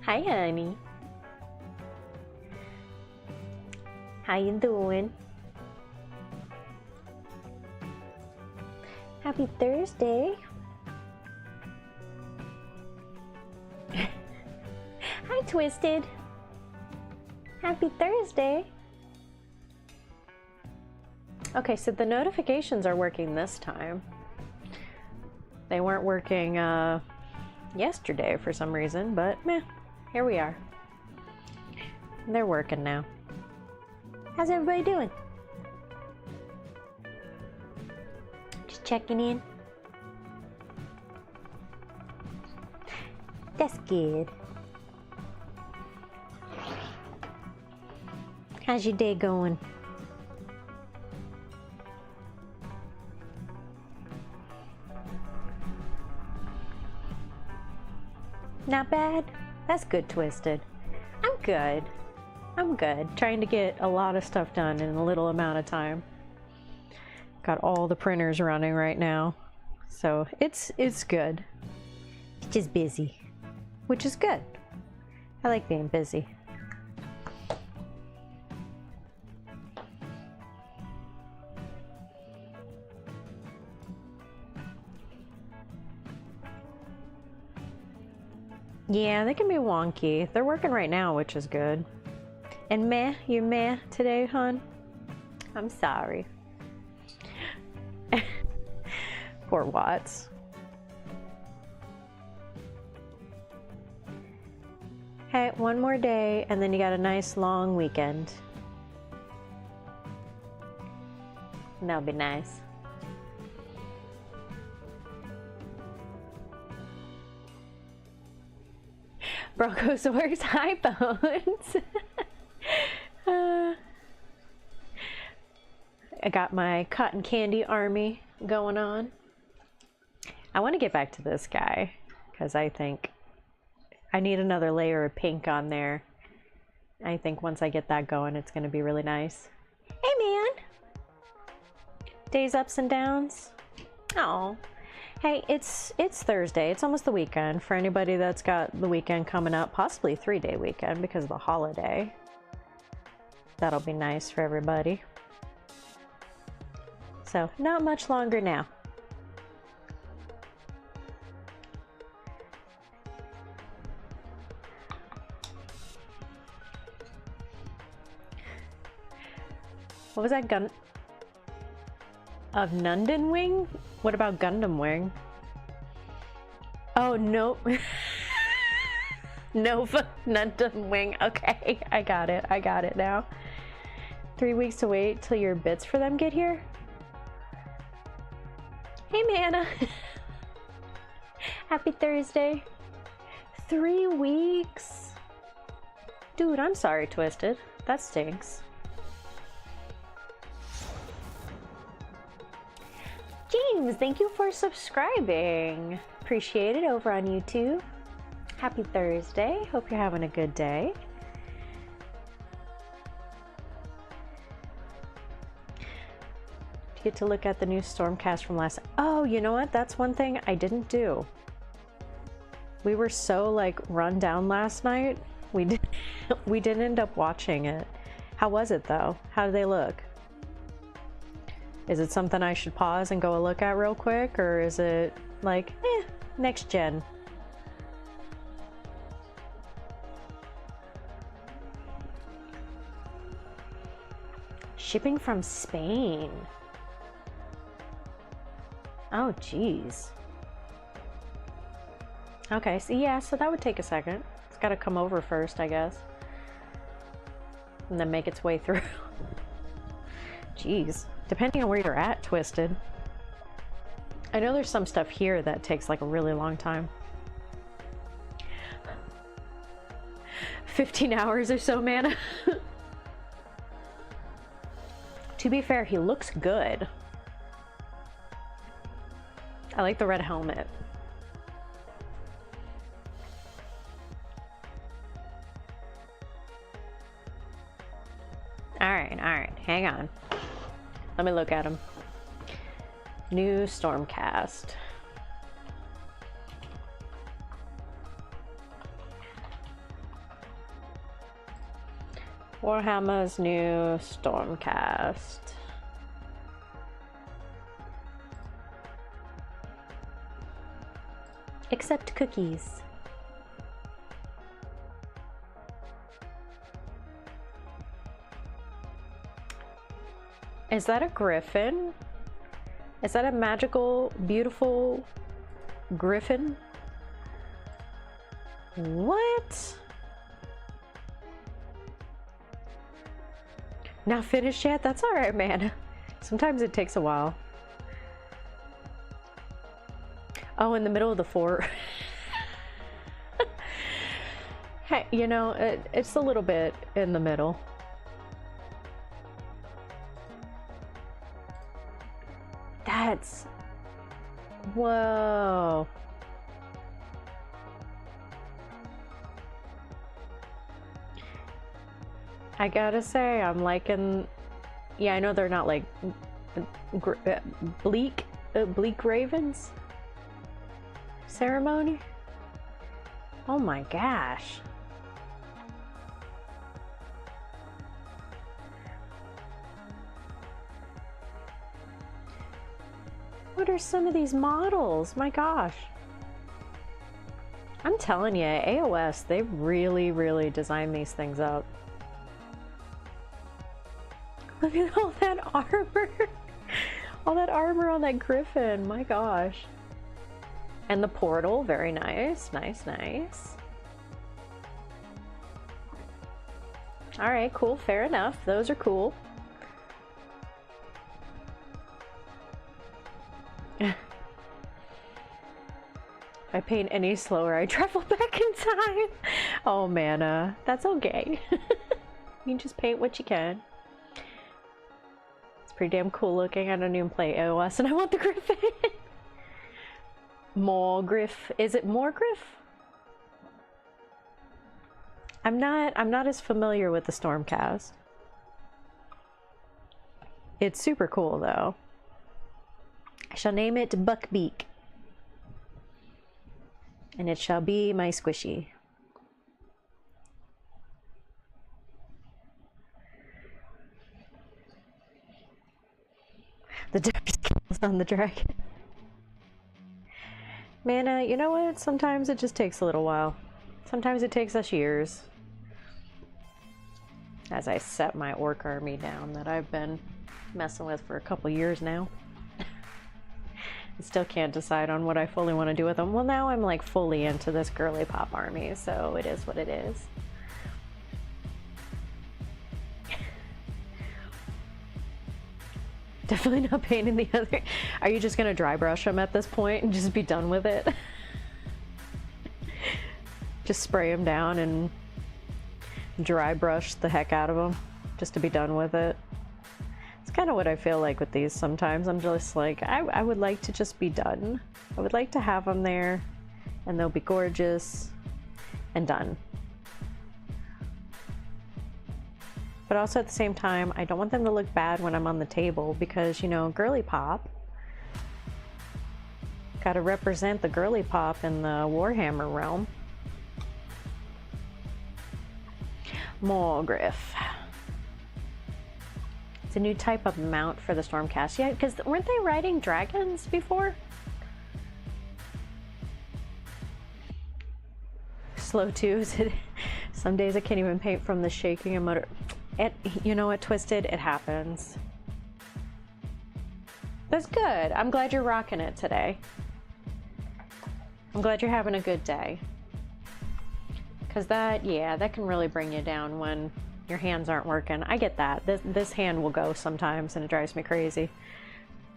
Hi, honey. How you doing? Happy Thursday. Hi, Twisted. Happy Thursday. Okay, so the notifications are working this time. They weren't working yesterday for some reason, but meh, here we are. They're working now. How's everybody doing? Just checking in. That's good. How's your day going? Not bad? That's good, Twisted. I'm good. I'm good. Trying to get a lot of stuff done in a little amount of time. Got all the printers running right now. So it's good. It's just busy. Which is good. I like being busy. Yeah, they can be wonky. They're working right now, which is good. And meh, you're meh today, hon? I'm sorry. Poor Watts. Hey, one more day, and then you got a nice long weekend. And that'll be nice. Bronchosaurus, hi Bones. I got my cotton candy army going on. I want to get back to this guy because I think I need another layer of pink on there. I think once I get that going, it's going to be really nice. Hey man! Days ups and downs. Oh. Hey, it's Thursday. It's almost the weekend. For anybody that's got the weekend coming up, possibly 3-day weekend because of the holiday. That'll be nice for everybody. So, not much longer now. What was that gun? Of Nundin Wing? What about Gundam Wing? Oh, nope. Nova Nundin Wing. Okay, I got it now. 3 weeks to wait till your bits for them get here? Hey, Manna. Happy Thursday. 3 weeks? Dude, I'm sorry, Twisted. That stinks. James, thank you for subscribing. Appreciate it over on YouTube. Happy Thursday. Hope you're having a good day. Get to look at the new Stormcast from last. Oh, you know what? That's one thing I didn't do. We were so like run down last night. We didn't end up watching it. How was it though? How did they look? Is it something I should pause and go a look at real quick, or is it like, next gen? Shipping from Spain. Oh, geez. Okay, so yeah, so that would take a second. It's got to come over first, I guess. And then make its way through. Jeez. Depending on where you're at, Twisted. I know there's some stuff here that takes like a really long time. 15 hours or so, Manna. To be fair, he looks good. I like the red helmet. All right, hang on. Let me look at him. New Stormcast. Warhammer's new Stormcast. Except cookies. Is that a griffin? Is that a magical, beautiful griffin? What? Not finished yet? That's all right, man. Sometimes it takes a while. Oh, in the middle of the fort. Hey, you know, it's a little bit in the middle. That's... Whoa. I gotta say, I'm liking... Yeah, I know they're not like bleak ravens ceremony. Oh my gosh. What are some of these models? My gosh. I'm telling you, AOS, they really, really designed these things up. Look at all that armor. All that armor on that griffin. My gosh. And the portal. Very nice. Nice, nice. Alright, cool. Fair enough. Those are cool. If I paint any slower, I travel back in time. Oh, man. That's okay. You can just paint what you can. Pretty damn cool looking. I don't even play AOS and I want the griffin. Morgriff. Is it Morgriff? I'm not as familiar with the Stormcast. It's super cool though. I shall name it Buckbeak. And it shall be my squishy. The dark scales on the dragon. Mana, you know what? Sometimes it just takes a little while. Sometimes it takes us years. As I set my orc army down that I've been messing with for a couple years now. I still can't decide on what I fully want to do with them. Well, now I'm like fully into this girly pop army, so it is what it is. Definitely not painting the other. Are you just gonna dry brush them at this point and just be done with it? Just spray them down and dry brush the heck out of them just to be done with it. It's kind of what I feel like with these sometimes. I'm just like, I would like to just be done. I would like to have them there and they'll be gorgeous and done. But also at the same time, I don't want them to look bad when I'm on the table because, you know, girly pop. Gotta represent the girly pop in the Warhammer realm. Morgriff. It's a new type of mount for the Stormcast. Yeah, because weren't they riding dragons before? Slow too. Some days I can't even paint from the shaking and motor. You know what, Twisted? It happens. That's good. I'm glad you're rocking it today. I'm glad you're having a good day. Because that can really bring you down when your hands aren't working. I get that. This hand will go sometimes and it drives me crazy.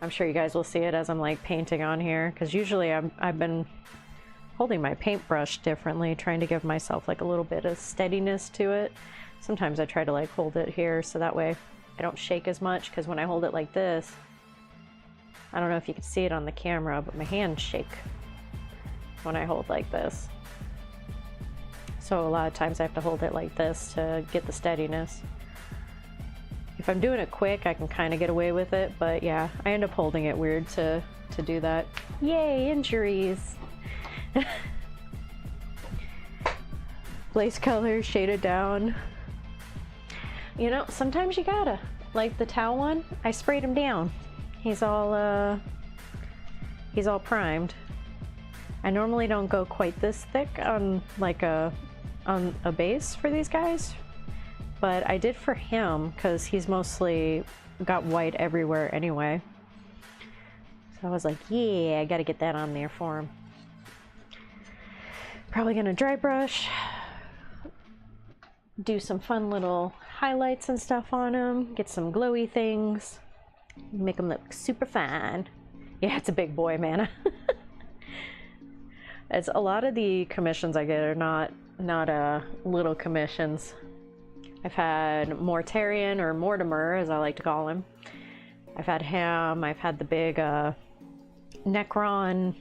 I'm sure you guys will see it as I'm like painting on here. Because usually I've been holding my paintbrush differently, trying to give myself like a little bit of steadiness to it. Sometimes I try to like hold it here so that way I don't shake as much, because when I hold it like this, I don't know if you can see it on the camera, but my hands shake when I hold like this. So a lot of times I have to hold it like this to get the steadiness. If I'm doing it quick, I can kind of get away with it, but yeah, I end up holding it weird to do that. Yay, injuries! Blaze color shaded down. You know, sometimes you gotta. Like the towel one, I sprayed him down. He's all primed. I normally don't go quite this thick on like a base for these guys, but I did for him because he's mostly got white everywhere anyway. So I was like, yeah, I gotta get that on there for him. Probably gonna dry brush, do some fun little highlights and stuff on him, get some glowy things, make him look super fine. Yeah, it's a big boy, man. It's a lot of the commissions I get are not little commissions. I've had Mortarion, or Mortimer as I like to call him. I've had him, I've had the big Necron,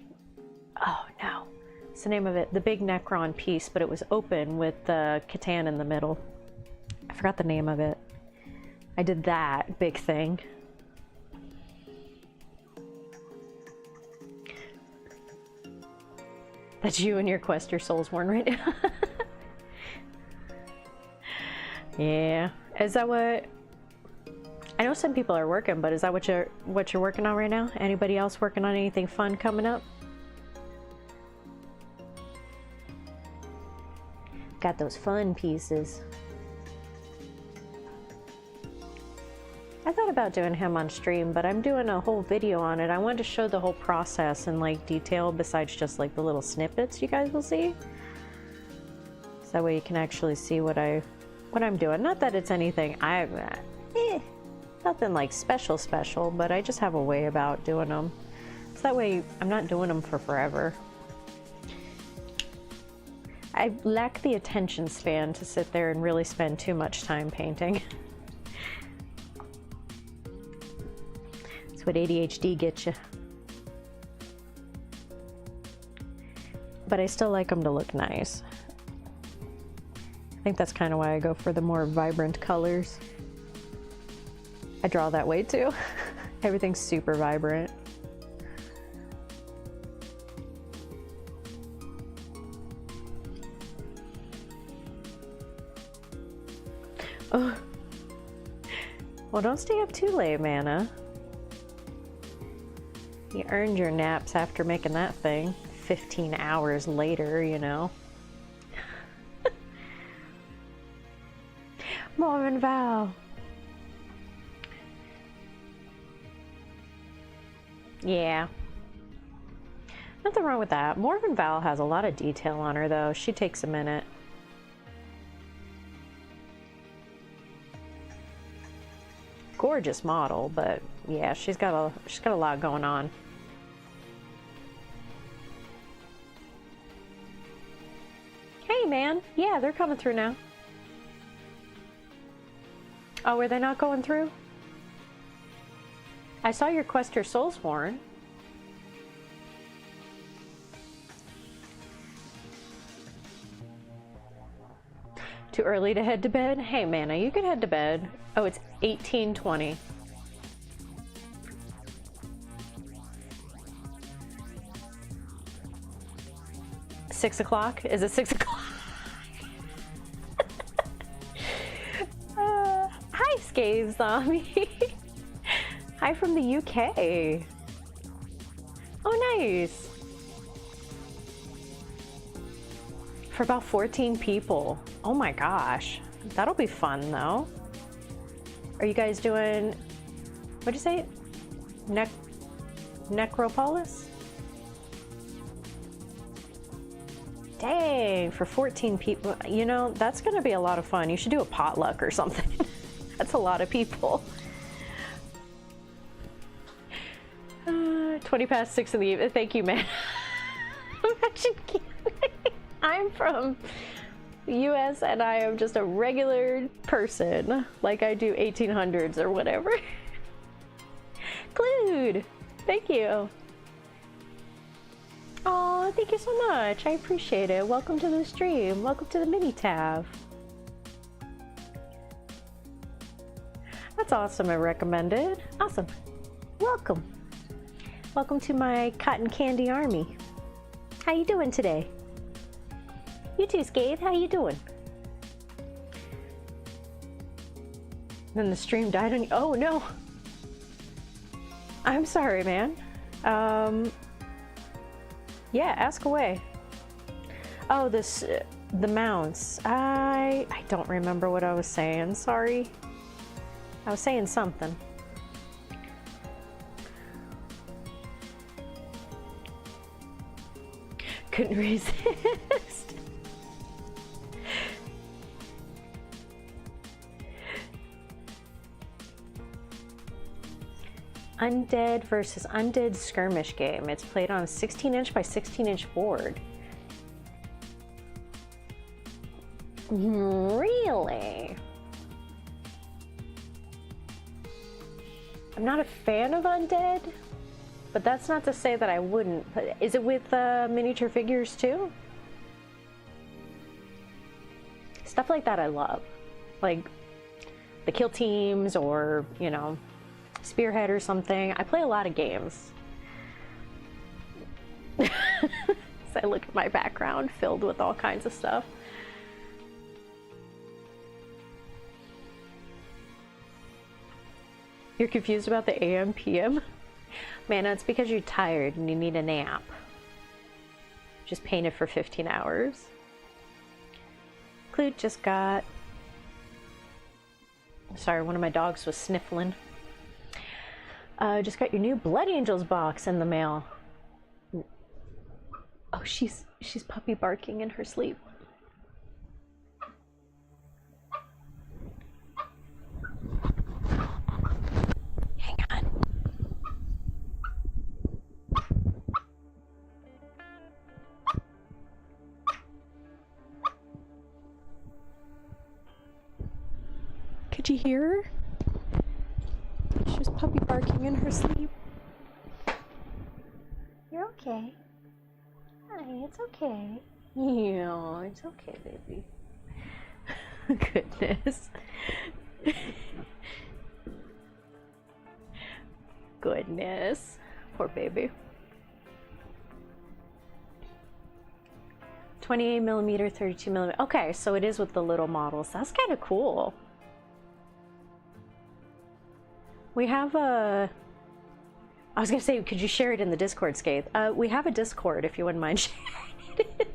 oh no, what's the name of it? The big Necron piece, but it was open with the Catan in the middle. I forgot the name of it. I did that big thing. That's you and your quest, your Soulsworn right now. Yeah. Is that what... I know some people are working, but is that what you're working on right now? Anybody else working on anything fun coming up? Got those fun pieces. I thought about doing him on stream, but I'm doing a whole video on it. I wanted to show the whole process in like detail besides just like the little snippets you guys will see. So that way you can actually see what I'm doing. Not that it's anything nothing like special, but I just have a way about doing them. So that way I'm not doing them for forever. I lack the attention span to sit there and really spend too much time painting. That's what ADHD gets you. But I still like them to look nice. I think that's kind of why I go for the more vibrant colors. I draw that way too. Everything's super vibrant. Oh. Well, don't stay up too late, Mana. You earned your naps after making that thing. 15 hours later, you know. Morven Val. Yeah. Nothing wrong with that. Morven Val has a lot of detail on her, though. She takes a minute. Gorgeous model, but yeah, she's got a lot going on. Hey, man. Yeah, they're coming through now. Oh, were they not going through? I saw your quest your Soulsworn. Too early to head to bed? Hey, Mana, you can head to bed. Oh, it's 18:20. Six o'clock? Is it 6 o'clock? Hi, Scave Zombie. Hi from the UK. Oh, nice. For about 14 people. Oh my gosh. That'll be fun, though. Are you guys doing... What'd you say? Necropolis? Dang, for 14 people. You know, that's going to be a lot of fun. You should do a potluck or something. That's a lot of people. 20 past 6 in the evening. Thank you, man. I'm from the US and I am just a regular person. Like I do 1800s or whatever. Glued. Thank you. Oh, thank you so much. I appreciate it. Welcome to the stream. Welcome to the mini tab. That's awesome. I recommended. Awesome. Welcome. Welcome to my cotton candy army. How you doing today? You too, Scathe. How you doing? Then the stream died on you. Oh no! I'm sorry, man. Yeah, ask away. Oh, the mounts. I don't remember what I was saying. Sorry. I was saying something. Couldn't resist. Undead versus Undead skirmish game. It's played on a 16-inch by 16-inch board. Really? I'm not a fan of Undead, but that's not to say that I wouldn't. Is it with miniature figures too? Stuff like that I love. Like the kill teams or, you know, Spearhead or something. I play a lot of games. So I look at my background filled with all kinds of stuff. You're confused about the AM, PM? Man, it's because you're tired and you need a nap. Just painted for 15 hours. Clute just got... Sorry, one of my dogs was sniffling. Just got your new Blood Angels box in the mail. Oh, she's puppy barking in her sleep. Hang on. Could you hear her? She was puppy barking in her sleep. You're okay. Hi, it's okay. Yeah, it's okay, baby. Goodness. Goodness. Poor baby. 28mm, 32mm. Okay, so it is with the little models. That's kind of cool. We have a... I was gonna say, could you share it in the Discord, Skaith? We have a Discord if you wouldn't mind sharing it in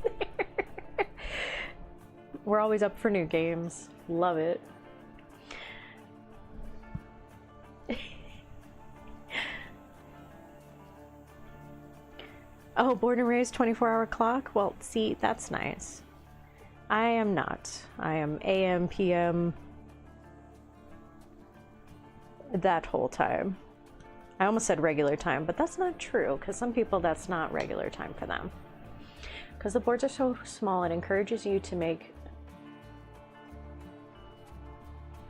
there. We're always up for new games. Love it. Oh, born and raised 24-hour clock? Well, see, that's nice. I am not. I am AM, PM... that whole time. I almost said regular time, but that's not true, because some people that's not regular time for them. Because the boards are so small, it encourages you to make...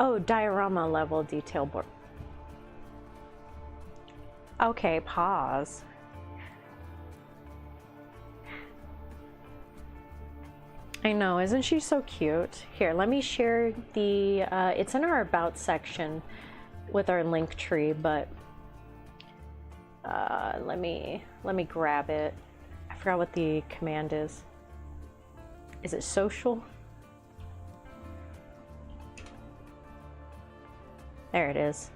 Oh, diorama level detail board. Okay, pause. I know, isn't she so cute? Here, let me share the... it's in our About section with our link tree, but let me grab it. I forgot what the command is. Is it social? There it is.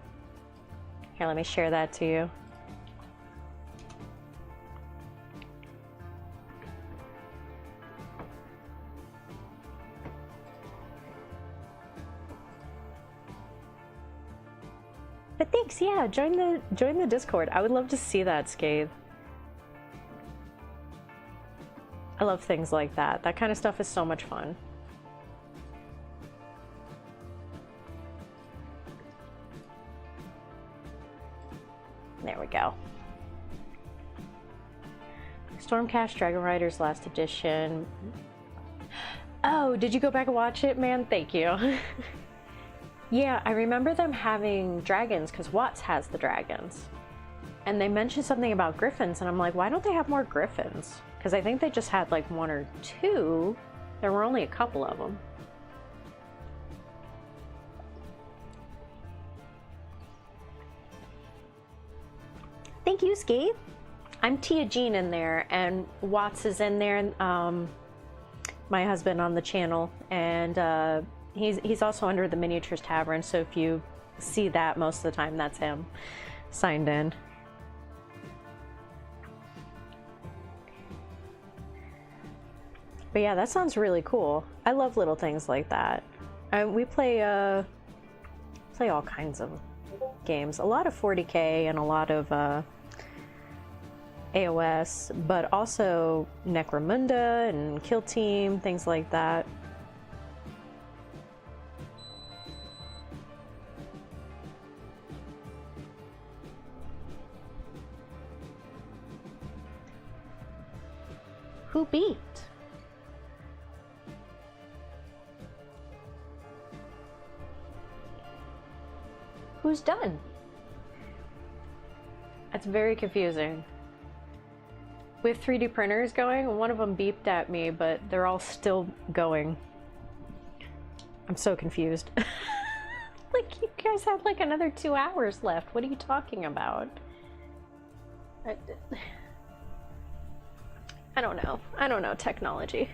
Here, let me share that to you. But thanks, yeah, join the Discord. I would love to see that, Scathe. I love things like that. That kind of stuff is so much fun. There we go. Stormcast Dragon Riders Last Edition. Oh, did you go back and watch it, man? Thank you. Yeah, I remember them having dragons because Watts has the dragons. And they mentioned something about griffins, and I'm like, why don't they have more griffins? Because I think they just had like one or two. There were only a couple of them. Thank you, Ski. I'm Tia Jean in there, and Watts is in there, my husband on the channel, and he's also under the Miniatures Tavern, so if you see that most of the time. That's him signed in. But yeah, that sounds really cool. I love little things like that. We play all kinds of games. A lot of 40K and a lot of AOS, but also Necromunda and Kill Team, things like that. Who beat? Who's done? That's very confusing. We have 3D printers going, and one of them beeped at me, but they're all still going. I'm so confused. Like, you guys had like another 2 hours left. What are you talking about? I don't know. I don't know technology.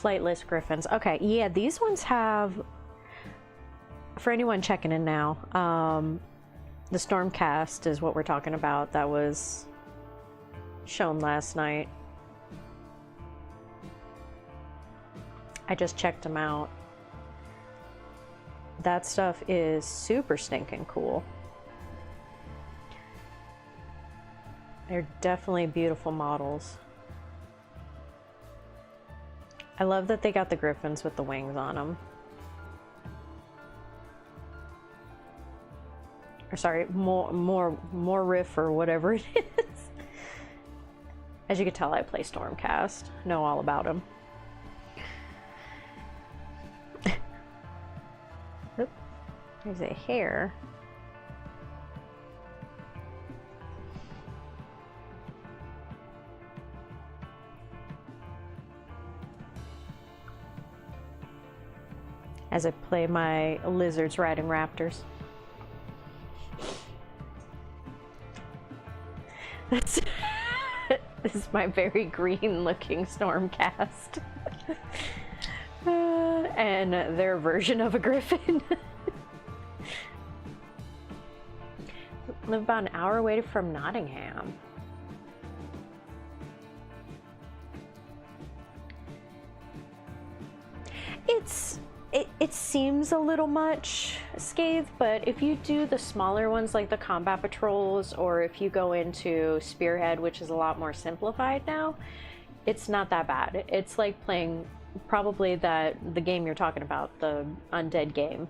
Flightless griffins. Okay, yeah, these ones have, for anyone checking in now, the Stormcast is what we're talking about. That was shown last night. I just checked them out. That stuff is super stinking cool. They're definitely beautiful models. I love that they got the griffins with the wings on them. Or sorry, more riff or whatever it is. As you can tell, I play Stormcast. Know all about them. Oop, there's a hair. As I play my lizards riding raptors. This is my very green looking Stormcast. And their version of a griffin. Live about an hour away from Nottingham. It seems a little much, Scathe, but if you do the smaller ones like the combat patrols, or if you go into Spearhead, which is a lot more simplified now, it's not that bad. It's like playing probably the game you're talking about, the undead game.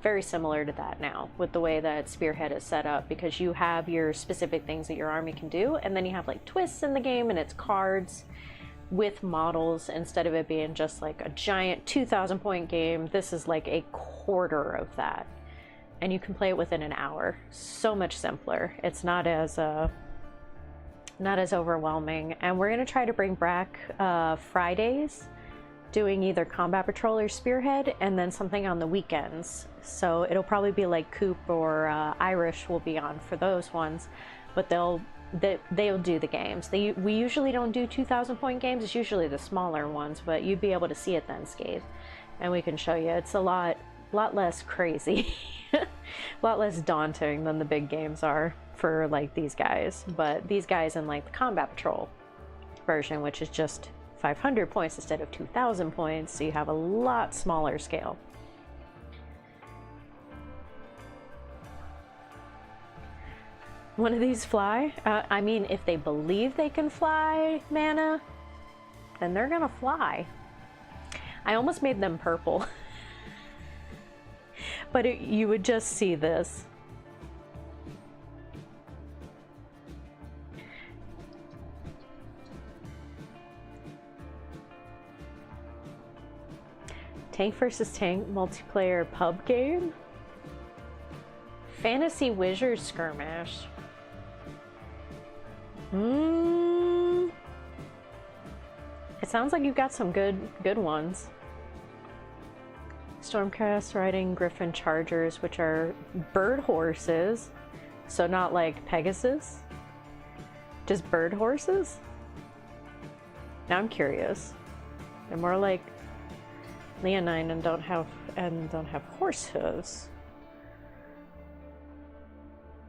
Very similar to that now, with the way that Spearhead is set up, because you have your specific things that your army can do, and then you have like twists in the game, and it's cards with models. Instead of it being just like a giant 2,000 point game, this is like a quarter of that, and you can play it within an hour. So much simpler. It's not as overwhelming. And we're going to try to bring back Fridays, doing either combat patrol or Spearhead, and then something on the weekends. So it'll probably be like Coop or Irish will be on for those ones, but they'll do the games. We usually don't do 2,000 point games. It's usually the smaller ones, but you'd be able to see it then, Scathe, and we can show you. It's a lot less crazy, a lot less daunting than the big games are for like these guys. But these guys in like the combat patrol version, which is just 500 points instead of 2,000 points, so you have a lot smaller scale. One of these fly? I mean, if they believe they can fly, Mana, then they're gonna fly. I almost made them purple. But you would just see this. Tank versus tank multiplayer pub game? Fantasy Wizard skirmish. It sounds like you've got some good ones. Stormcast riding Griffin Chargers, which are bird horses. So not like Pegasus. Just bird horses? Now I'm curious. They're more like leonine and don't have horse hooves.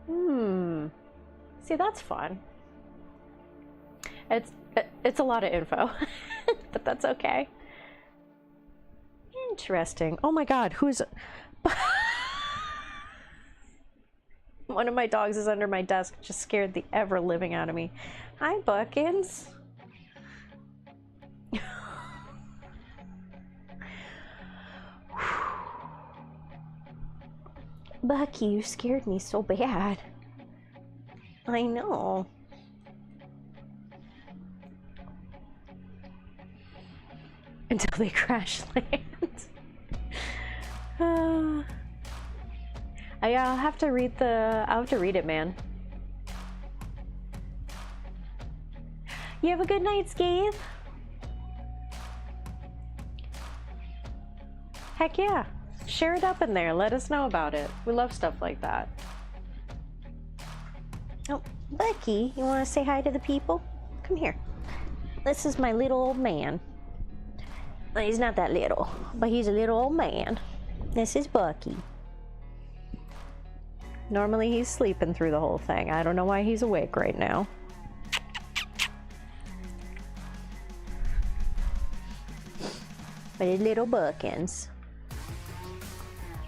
See, that's fun. It's a lot of info, but that's okay. Interesting. Oh my god, who's... One of my dogs is under my desk, just scared the ever-living out of me. Hi, Buckins. Bucky, you scared me so bad. I know. Until they crash land. I'll have to read it, man. You have a good night, Scathe. Heck yeah. Share it up in there. Let us know about it. We love stuff like that. Oh, Bucky, you want to say hi to the people? Come here. This is my little old man. Well, he's not that little, but he's a little old man. This is Bucky. Normally he's sleeping through the whole thing. I don't know why he's awake right now. But his little Buckins.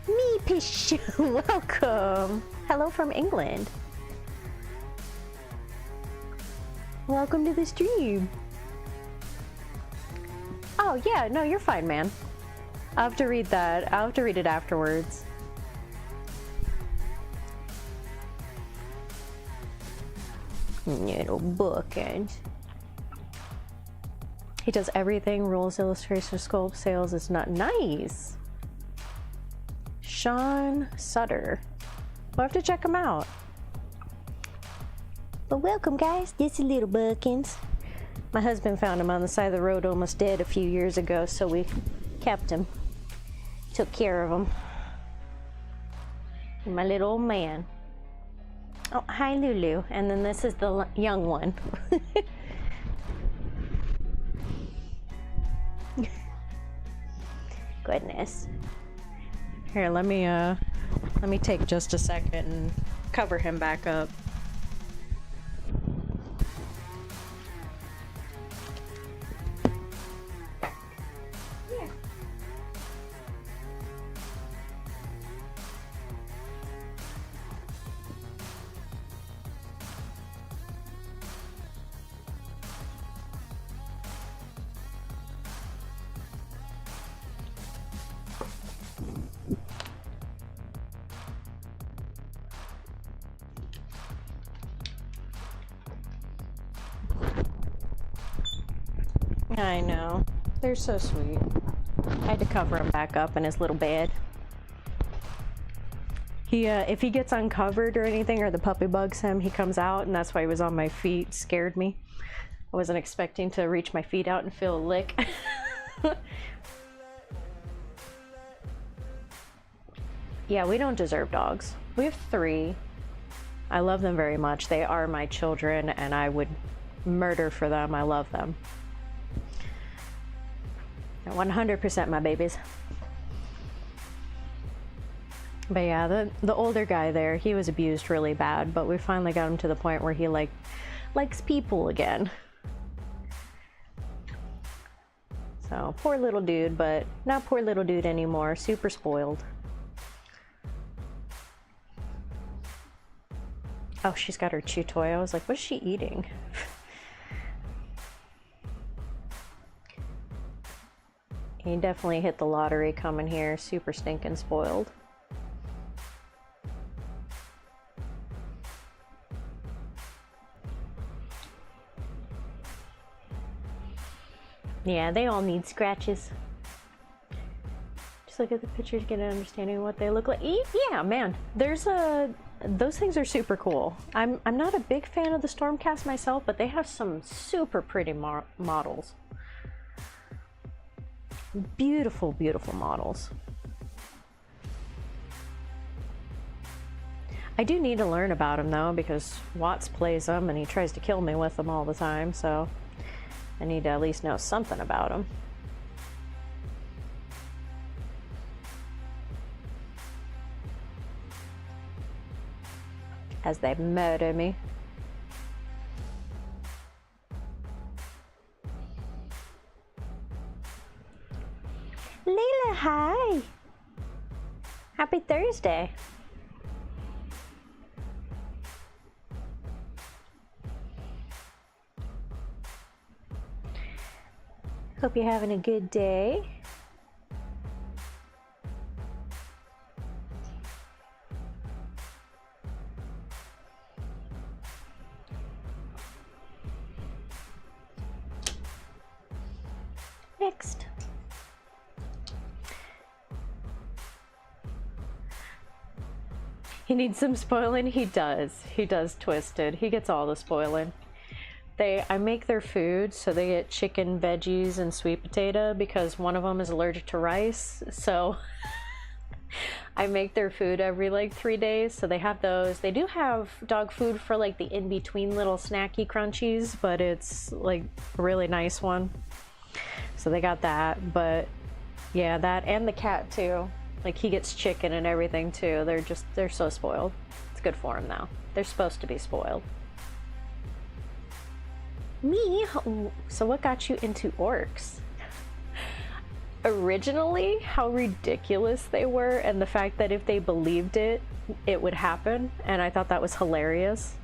Me, Pish. Welcome. Hello from England. Welcome to the stream. Oh, yeah, no, you're fine, man. I'll have to read that. I'll have to read it afterwards. Little bookend. He does everything. Rules, illustration, sculpt, sales. It's not nice. Sean Sutter. We'll have to check him out. But welcome, guys. This is Little Buckins. My husband found him on the side of the road, almost dead, a few years ago, so we kept him. Took care of him. My little old man. Oh, hi, Lulu. And then this is the young one. Goodness. Here, let me take just a second and cover him back up. I know. They're so sweet. I had to cover him back up in his little bed. He, if he gets uncovered or anything, or the puppy bugs him, he comes out, and that's why he was on my feet. Scared me. I wasn't expecting to reach my feet out and feel a lick. Yeah, we don't deserve dogs. We have 3. I love them very much. They are my children, and I would murder for them. I love them. 100% my babies. But yeah, the older guy there, he was abused really bad, but we finally got him to the point where he likes people again. So poor little dude, but not poor little dude anymore. Super spoiled. Oh, she's got her chew toy. I was like, what's she eating? He definitely hit the lottery coming here. Super stinking spoiled. Yeah, they all need scratches. Just look at the pictures, get an understanding of what they look like. Yeah, man, those things are super cool. I'm not a big fan of the Stormcast myself, but they have some super pretty models. Beautiful, beautiful models. I do need to learn about him though, because Watts plays them and he tries to kill me with them all the time, so I need to at least know something about him. as they murder me. Layla, hi! Happy Thursday! Hope you're having a good day. Next. He needs some spoiling? He does. He does, Twisted. He gets all the spoiling. I make their food, so they get chicken, veggies, and sweet potato because one of them is allergic to rice. So I make their food every like 3 days, so they have those. They do have dog food for like the in-between little snacky crunchies, but it's like a really nice one. So they got that, but yeah, that and the cat too. Like he gets chicken and everything too. They're so spoiled. It's good for them though. They're supposed to be spoiled. Me? So what got you into orcs? Originally, how ridiculous they were and the fact that if they believed it, it would happen. And I thought that was hilarious.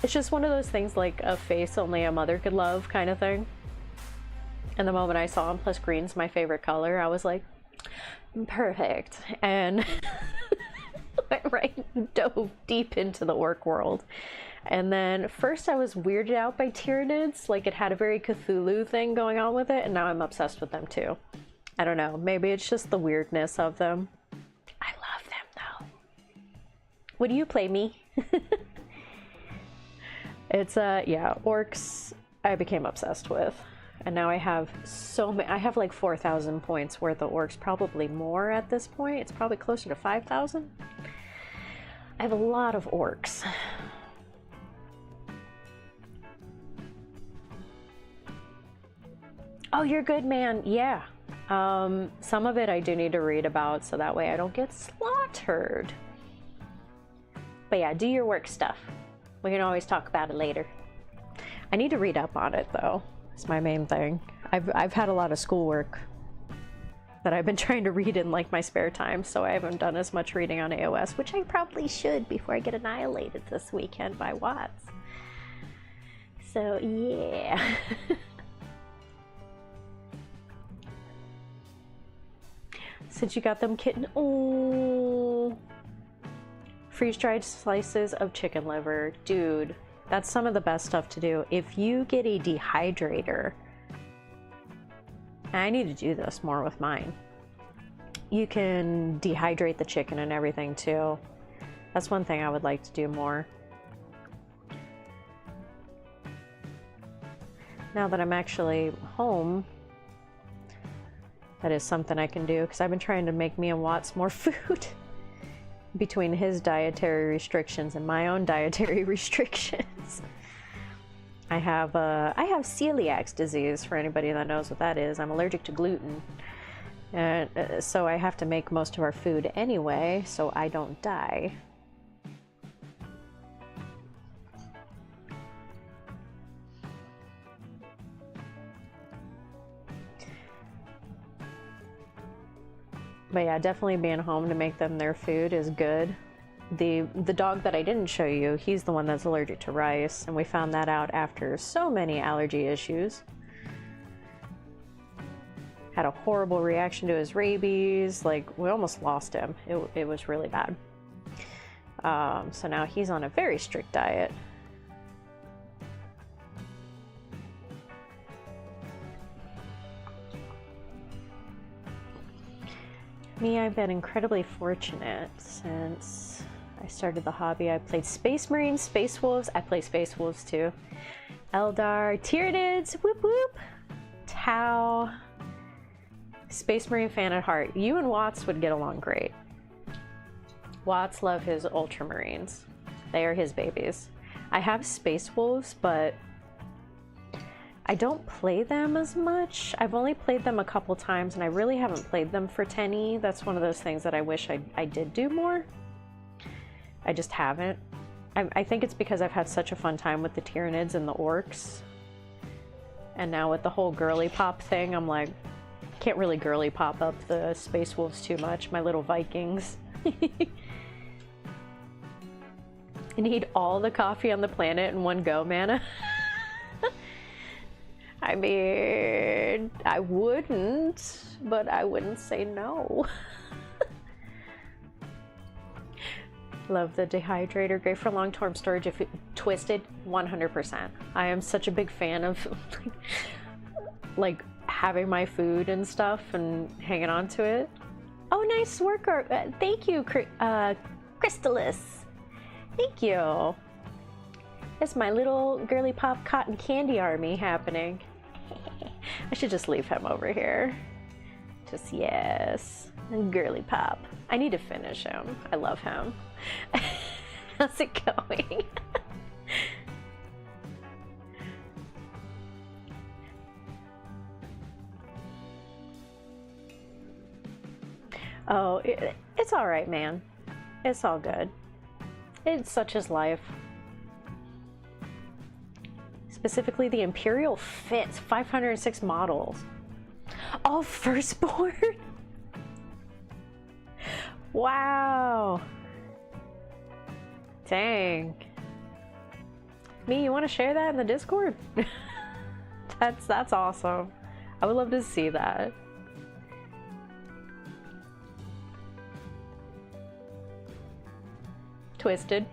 It's just one of those things like a face only a mother could love kind of thing. And the moment I saw him, plus green's my favorite color, I was like, perfect. And dove deep into the orc world. And then first I was weirded out by Tyranids, like it had a very Cthulhu thing going on with it, and now I'm obsessed with them too. I don't know, maybe it's just the weirdness of them. I love them though. Would you play me? It's yeah, orcs I became obsessed with. And now I have so many, I have like 4,000 points worth of orcs, probably more at this point. It's probably closer to 5,000. I have a lot of orcs. Oh, you're good, man. Yeah. Some of it I do need to read about so that way I don't get slaughtered. But yeah, do your work stuff. We can always talk about it later. I need to read up on it though. It's my main thing. I've had a lot of schoolwork that I've been trying to read in like my spare time, so I haven't done as much reading on AOS, which I probably should before I get annihilated this weekend by Watts. So yeah. Since you got them kitten, oh, freeze-dried slices of chicken liver, dude. That's some of the best stuff to do. If you get a dehydrator, I need to do this more with mine. You can dehydrate the chicken and everything too. That's one thing I would like to do more. Now that I'm actually home, that is something I can do because I've been trying to make me and Watts more food between his dietary restrictions and my own dietary restrictions. I have celiac disease, for anybody that knows what that is. I'm allergic to gluten. And so I have to make most of our food anyway, so I don't die. But yeah, definitely being home to make them their food is good. The dog that I didn't show you, he's the one that's allergic to rice, and we found that out after so many allergy issues. Had a horrible reaction to his rabies, like we almost lost him. It was really bad. So now he's on a very strict diet. Me, I've been incredibly fortunate since I started the hobby. I played Space Marines, Space Wolves. I play Space Wolves too. Eldar, Tyranids, whoop whoop, Tau. Space Marine fan at heart. You and Watts would get along great. Watts love his Ultramarines. They are his babies. I have Space Wolves, but I don't play them as much. I've only played them a couple times, and I really haven't played them for 10e. That's one of those things that I wish I did do more. I just haven't. I think it's because I've had such a fun time with the Tyranids and the Orks. And now with the whole girly pop thing, I'm like, can't really girly pop up the Space Wolves too much, my little Vikings. I need all the coffee on the planet in one go, Mana. I mean, I wouldn't, but I wouldn't say no. Love the dehydrator, great for long-term storage if it twisted. 100%. I am such a big fan of like having my food and stuff and hanging on to it. Oh, nice work. Thank you, Crystallis. Thank you. It's my little girly pop cotton candy army happening. I should just leave him over here. Just, yes. Girly pop. I need to finish him. I love him. How's it going? Oh, it's all right, man. It's all good. It's such as life. Specifically, the Imperial fits 506 models. All firstborn? Wow. Dang. Me, you want to share that in the Discord? That's awesome. I would love to see that. Twisted.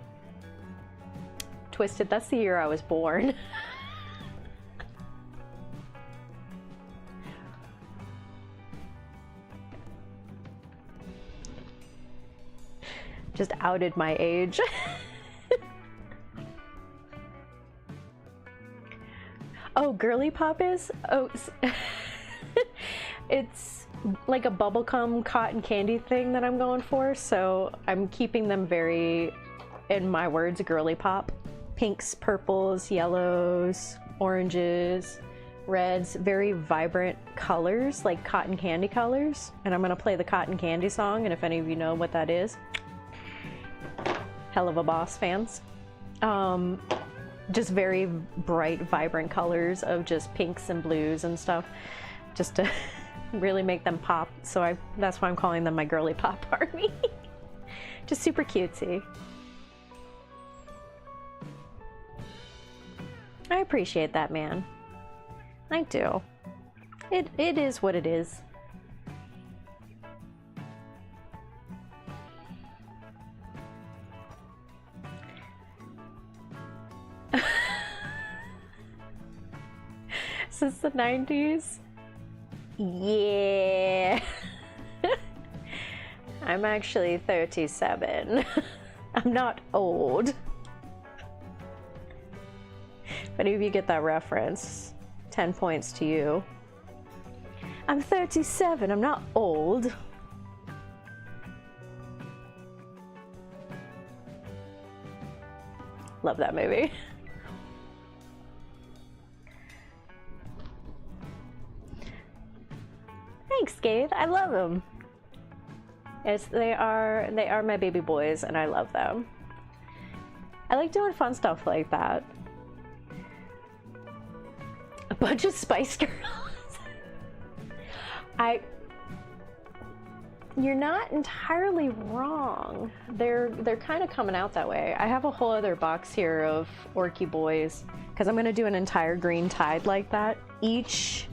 Twisted, that's the year I was born. Just outed my age. Oh, girly pop is? Oh, it's like a bubblegum cotton candy thing that I'm going for, so I'm keeping them very, in my words, girly pop. Pinks, purples, yellows, oranges, reds, very vibrant colors, like cotton candy colors. And I'm gonna play the cotton candy song, and if any of you know what that is, hell of a boss fans. Just very bright, vibrant colors of just pinks and blues and stuff, just to really make them pop. So that's why I'm calling them my girly pop army. Just super cutesy. I appreciate that, man. I do. It is what it is. Since the 90s? Yeah. I'm actually 37. I'm not old. If any of you get that reference, 10 points to you. I'm 37, I'm not old. Love that movie. Thanks, Gabe. I love them. Yes, they are my baby boys, and I love them. I like doing fun stuff like that. A bunch of Spice Girls. You're not entirely wrong. They're kind of coming out that way. I have a whole other box here of Orky boys, because I'm going to do an entire green tide like that. Each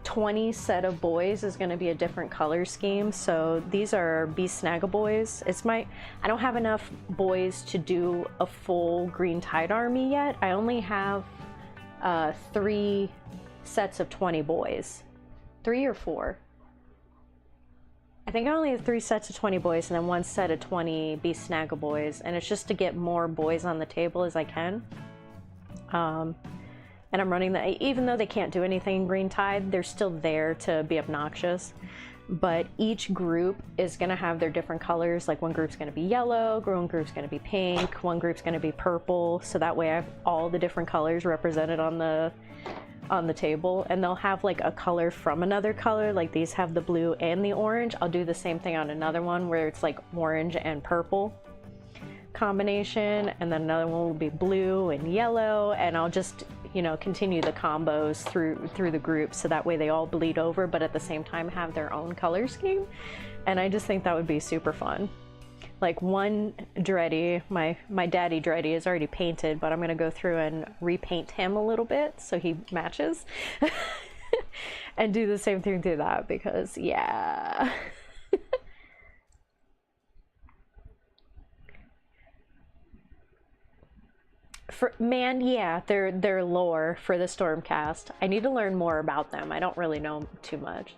20 set of boys is going to be a different color scheme. So these are Beast Snagga boys. I don't have enough boys to do a full green tide army yet. I only have 3 sets of 20 boys. 3 or 4. I think I only have 3 sets of 20 boys and then 1 set of 20 Beast Snagga boys, and it's just to get more boys on the table as I can. And I'm running that, even though they can't do anything in green tide, they're still there to be obnoxious. But each group is going to have their different colors. Like one group's going to be yellow, one group's going to be pink, one group's going to be purple. So that way I have all the different colors represented on the table, and they'll have like a color from another color. Like these have the blue and the orange. I'll do the same thing on another one where it's like orange and purple. combination, and then another one will be blue and yellow, and I'll just, you know, continue the combos through the group, so that way they all bleed over, but at the same time have their own color scheme. And I just think that would be super fun. Like one Dreddy, my daddy Dreddy is already painted, but I'm gonna go through and repaint him a little bit so he matches. And do the same thing through that, because yeah. Man, yeah, their lore for the Stormcast. I need to learn more about them. I don't really know too much.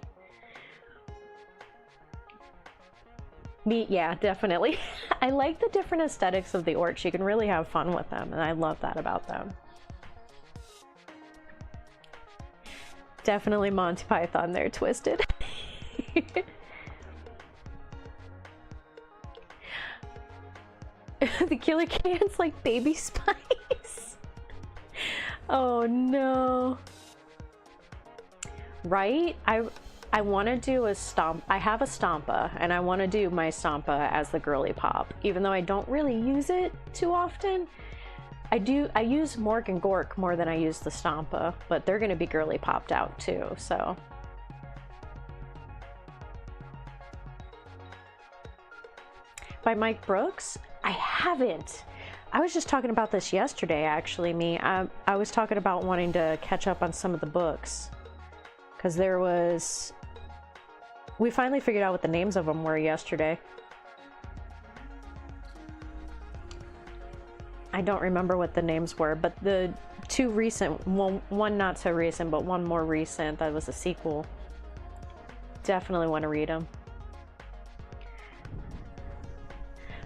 Yeah, definitely. I like the different aesthetics of the orcs. You can really have fun with them, and I love that about them. Definitely Monty Python there, Twisted. The killer can's like Baby Spice. Oh no. Right? I want to do a stomp. I have a Stompa, and I want to do my Stompa as the girly pop, even though I don't really use it too often. I use Morg and Gork more than I use the Stompa, but they're going to be girly popped out too, so. By Mike Brooks? I haven't. I was just talking about this yesterday, actually, I was talking about wanting to catch up on some of the books. Because we finally figured out what the names of them were yesterday. I don't remember what the names were, but the two recent, one not so recent, but one more recent, that was a sequel. Definitely want to read them.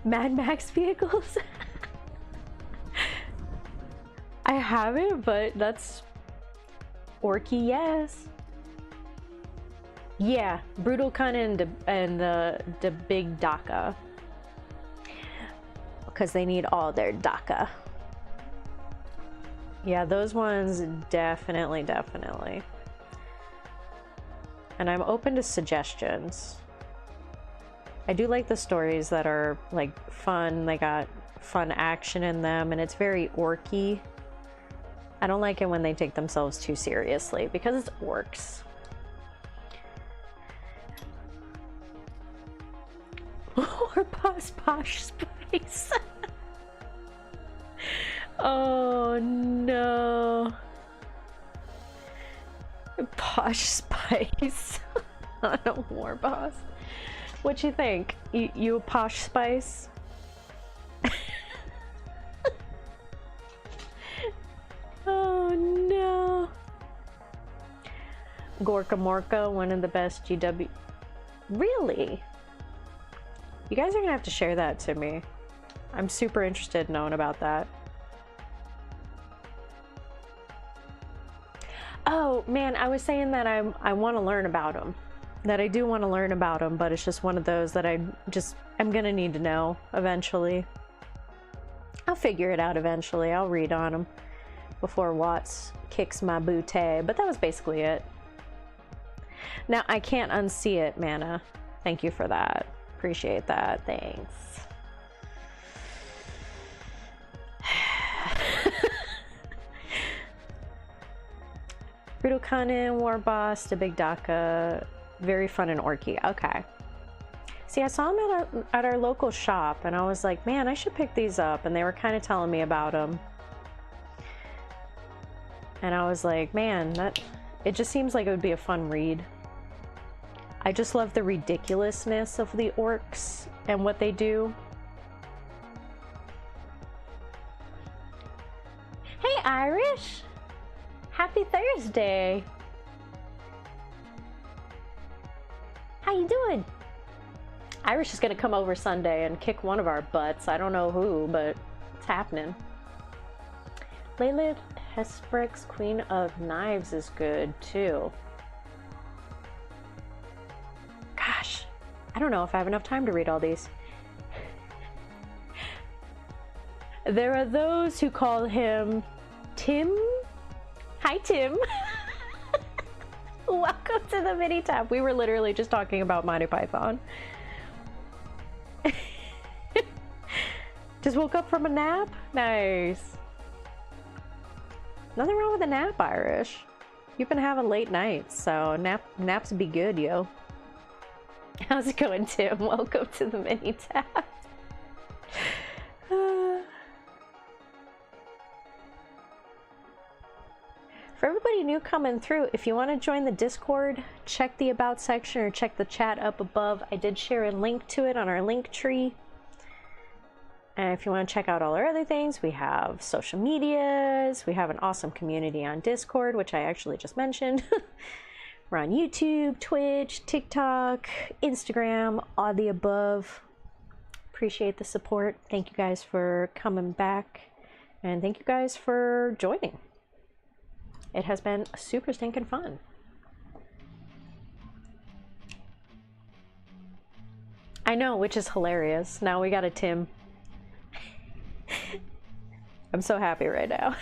Mad Max vehicles? I haven't, but that's Orky, yes. Yeah, Brutal Cunning and the big DACA. Because they need all their DACA. Yeah, those ones definitely. And I'm open to suggestions. I do like the stories that are like fun, they got fun action in them, and it's very orky. I don't like it when they take themselves too seriously, because it's orcs. Or Posh Spice. Oh no. Posh Spice on a war boss. What you think? You a Posh Spice? Oh no. Gorka Morka, one of the best GW. Really? You guys are gonna have to share that to me. I'm super interested in knowing about that. Oh man, I was saying that I want to learn about them. That I do want to learn about them, but it's just one of those that I'm gonna need to know eventually. I'll figure it out eventually. I'll read on them before Watts kicks my booty, but that was basically it. Now I can't unsee it, Mana. Thank you for that. Appreciate that. Thanks. Brutal Cunning, War Boss, the Big DACA, very fun and orky. Okay. See, I saw them at our local shop, and I was like, man, I should pick these up. And they were kind of telling me about them. And I was like, man, it just seems like it would be a fun read. I just love the ridiculousness of the orcs and what they do. Hey, Irish! Happy Thursday! How you doing? Irish is gonna come over Sunday and kick one of our butts. I don't know who, but it's happening. Lilith Hesprick's Queen of Knives is good too. Gosh, I don't know if I have enough time to read all these. There are those who call him Tim. Hi, Tim. Welcome to the mini tab. We were literally just talking about Monty Python. Just woke up from a nap? Nice. Nothing wrong with a nap, Irish. You've been having late nights, so naps be good, yo. How's it going, Tim? Welcome to the mini tab. For everybody new coming through, if you want to join the Discord, check the About section or check the chat up above. I did share a link to it on our link tree. And if you want to check out all our other things, we have social medias. We have an awesome community on Discord, which I actually just mentioned. We're on YouTube, Twitch, TikTok, Instagram, all the above. Appreciate the support. Thank you guys for coming back. And thank you guys for joining. It has been super stinking fun. I know, which is hilarious. Now we got a Tim. I'm so happy right now.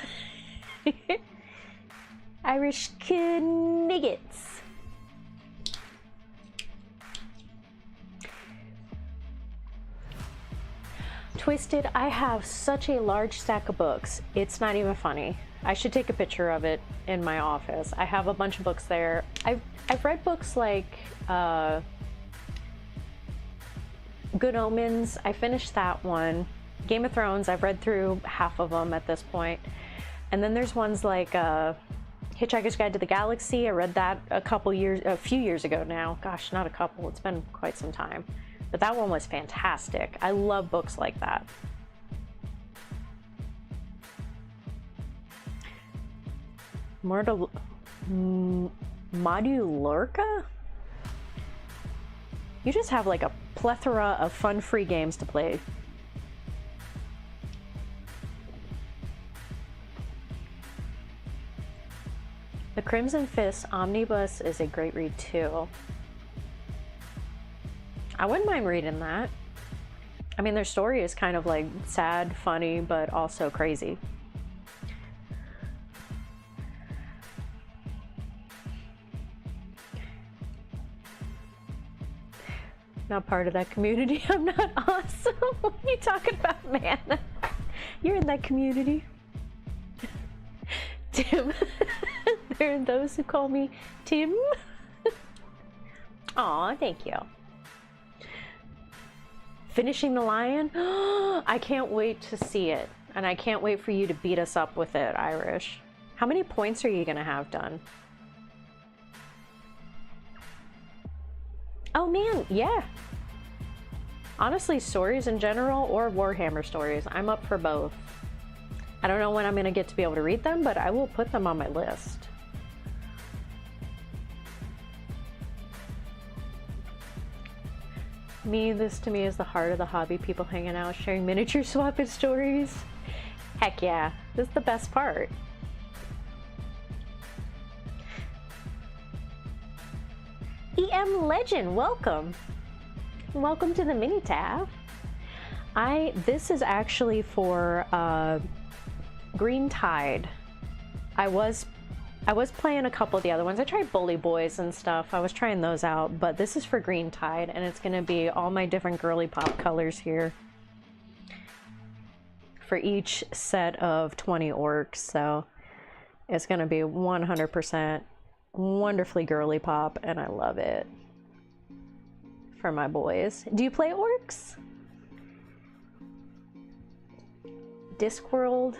Irish Kniggets. Twisted, I have such a large stack of books. It's not even funny. I should take a picture of it in my office. I have a bunch of books there. I've read books like Good Omens. I finished that one. Game of Thrones, I've read through half of them at this point. And then there's ones like Hitchhiker's Guide to the Galaxy. I read that a few years ago now. Gosh, not a couple, it's been quite some time. But that one was fantastic. I love books like that. Modularka? You just have like a plethora of fun free games to play. The Crimson Fist Omnibus is a great read too. I wouldn't mind reading that. I mean, their story is kind of like sad, funny, but also crazy. Not part of that community. I'm not awesome. What are you talking about, man? You're in that community. Tim. There are those who call me Tim. Aw, thank you. Finishing the Lion? I can't wait to see it. And I can't wait for you to beat us up with it, Irish. How many points are you gonna have done? Oh man, yeah. Honestly, stories in general or Warhammer stories, I'm up for both. I don't know when I'm gonna get to be able to read them, but I will put them on my list. This to me is the heart of the hobby. People hanging out, sharing miniature swapping stories. Heck yeah, this is the best part. EM Legend, welcome. Welcome to the mini tab. This is actually for Green Tide. I was playing a couple of the other ones. I tried Bully Boys and stuff. I was trying those out, but this is for Green Tide, and it's gonna be all my different girly pop colors here for each set of 20 orcs. So it's gonna be 100% wonderfully girly pop, and I love it for my boys. Do you play orcs? Discworld?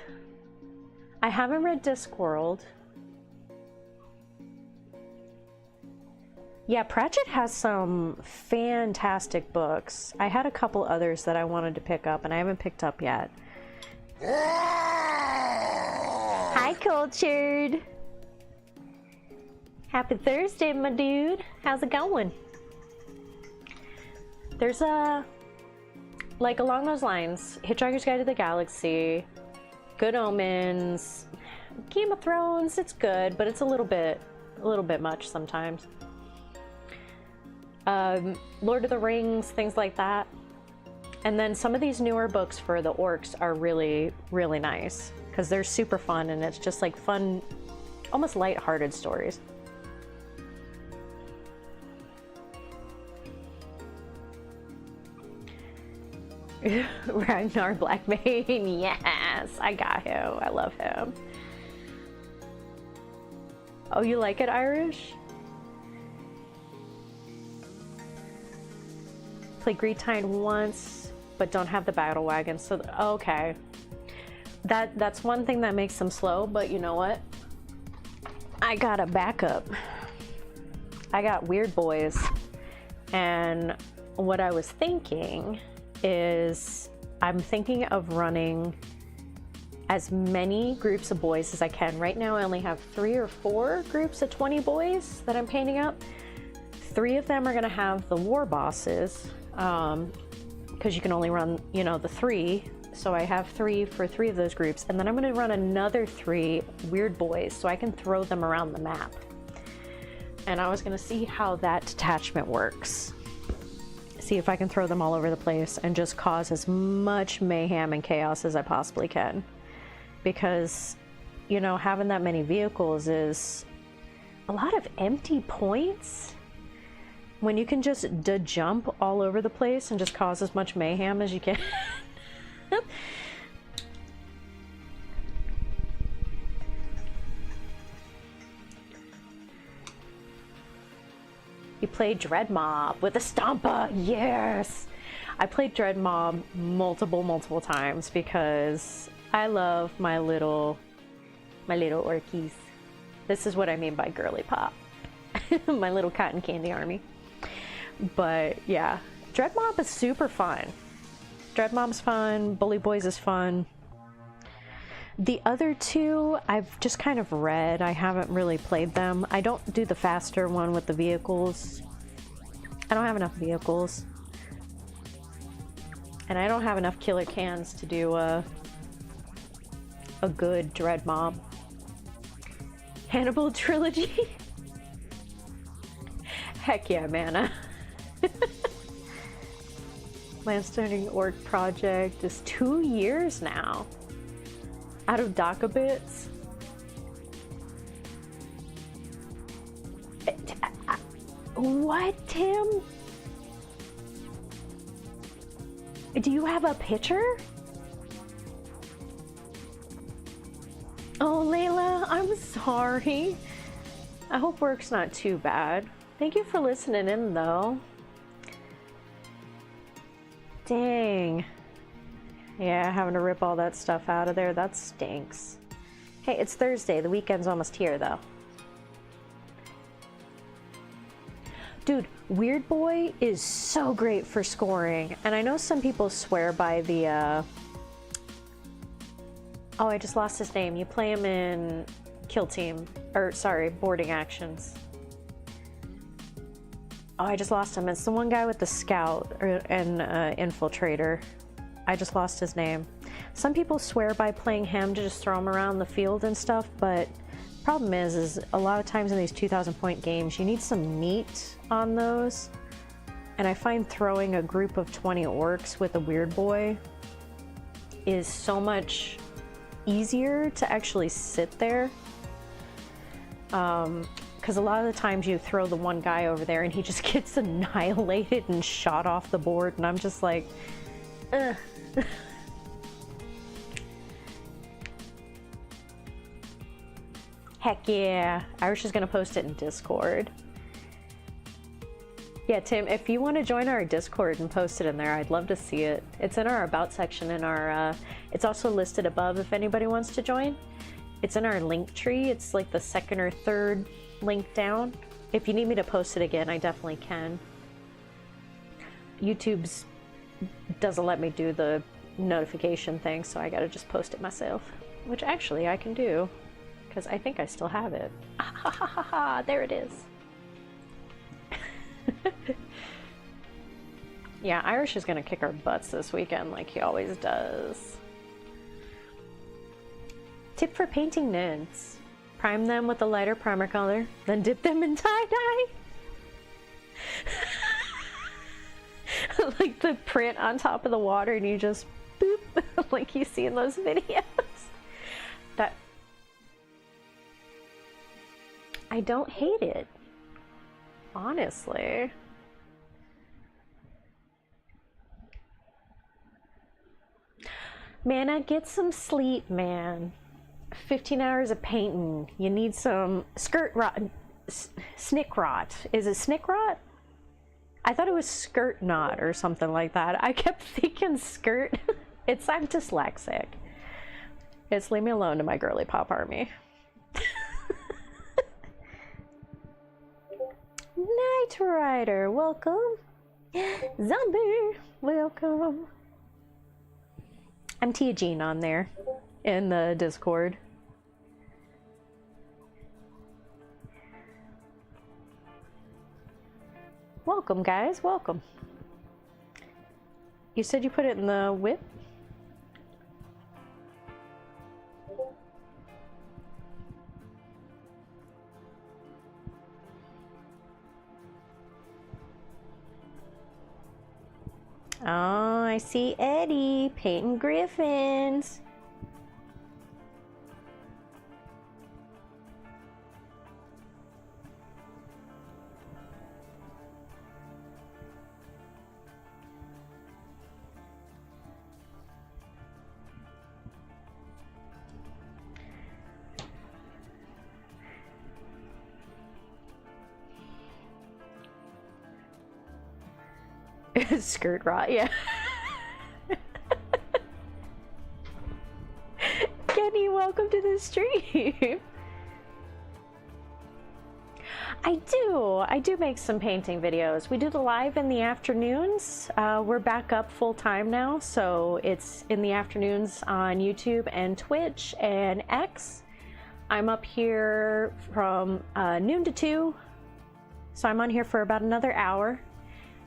I haven't read Discworld. Yeah, Pratchett has some fantastic books. I had a couple others that I wanted to pick up and I haven't picked up yet. Hi, Cultured. Happy Thursday, my dude. How's it going? There's like along those lines, Hitchhiker's Guide to the Galaxy, Good Omens, Game of Thrones, it's good, but it's a little bit much sometimes. Lord of the Rings, things like that. And then some of these newer books for the orcs are really, really nice because they're super fun and it's just like fun, almost light-hearted stories. Ragnar Blackmane, yes, I got him. I love him. Oh, you like it, Irish? Play Greedtide once, but don't have the battle wagon. So okay, that's one thing that makes them slow. But you know what? I got a backup. I got Weird Boys, and what I was thinking is I'm thinking of running as many groups of boys as I can. Right now I only have 3 or 4 groups of 20 boys that I'm painting up. 3 of them are gonna have the war bosses, because you can only run, you know, the 3. So I have 3 for 3 of those groups, and then I'm gonna run another 3 weird boys so I can throw them around the map. And I was gonna see how that detachment works. See if I can throw them all over the place and just cause as much mayhem and chaos as I possibly can. Because, you know, having that many vehicles is a lot of empty points when you can just jump all over the place and just cause as much mayhem as you can. You played Dread Mob with a Stompa, yes! I played Dread Mob multiple times because I love my little orkies. This is what I mean by girly pop. My little cotton candy army. But yeah, Dread Mob is super fun. Dread Mob's fun, Bully Boys is fun. The other 2, I've just kind of read. I haven't really played them. I don't do the faster one with the vehicles. I don't have enough vehicles. And I don't have enough killer cans to do a good Dread Mob. Hannibal Trilogy? Heck yeah, Mana. Landstarting Orc project is 2 years now. Out of DACA bits. What, Tim? Do you have a picture? Oh, Layla, I'm sorry. I hope work's not too bad. Thank you for listening in, though. Dang. Yeah, having to rip all that stuff out of there, that stinks. Hey, it's Thursday. The weekend's almost here, though. Dude, Weird Boy is so great for scoring. And I know some people swear by the, Oh, I just lost his name. You play him in Kill Team. Or, sorry, Boarding Actions. Oh, I just lost him. It's the one guy with the Scout and Infiltrator. I just lost his name. Some people swear by playing him to just throw him around the field and stuff, but the problem is a lot of times in these 2,000 point games, you need some meat on those. And I find throwing a group of 20 orcs with a Weird Boy is so much easier to actually sit there. Because a lot of the times you throw the one guy over there and he just gets annihilated and shot off the board, and I'm just like, ugh. Heck yeah. Irish is gonna post it in Discord. Yeah, Tim, if you want to join our Discord and post it in there, I'd love to see it. It's in our About section in our, it's also listed above if anybody wants to join. It's in our link tree. It's like the 2nd or 3rd link down. If you need me to post it again, I definitely can. YouTube's doesn't let me do the notification thing, so I gotta just post it myself. Which actually I can do, because I think I still have it. Ah, ha ha ha ha, there it is. Yeah, Irish is gonna kick our butts this weekend like he always does. Tip for painting nids. Prime them with a lighter primer color, then dip them in tie-dye. Like the print on top of the water and you just boop, like you see in those videos. That... I don't hate it. Honestly. Mana, get some sleep, man. 15 hours of painting. You need some skirt rot. Snick rot. Is it snick rot? I thought it was skirt knot or something like that. I kept thinking skirt. I'm dyslexic. It's leave me alone to my girly pop army. Night Rider, welcome. Zombie, welcome. I'm Tia Jean on there in the Discord. Welcome, guys, welcome. You said you put it in the whip? Oh, I see Eddie painting griffins. Skirt rot, yeah. Kenny, welcome to the stream. I do make some painting videos. We do the live in the afternoons. We're back up full time now, so it's in the afternoons on YouTube and Twitch and X. I'm up here from noon to 2, so I'm on here for about another hour.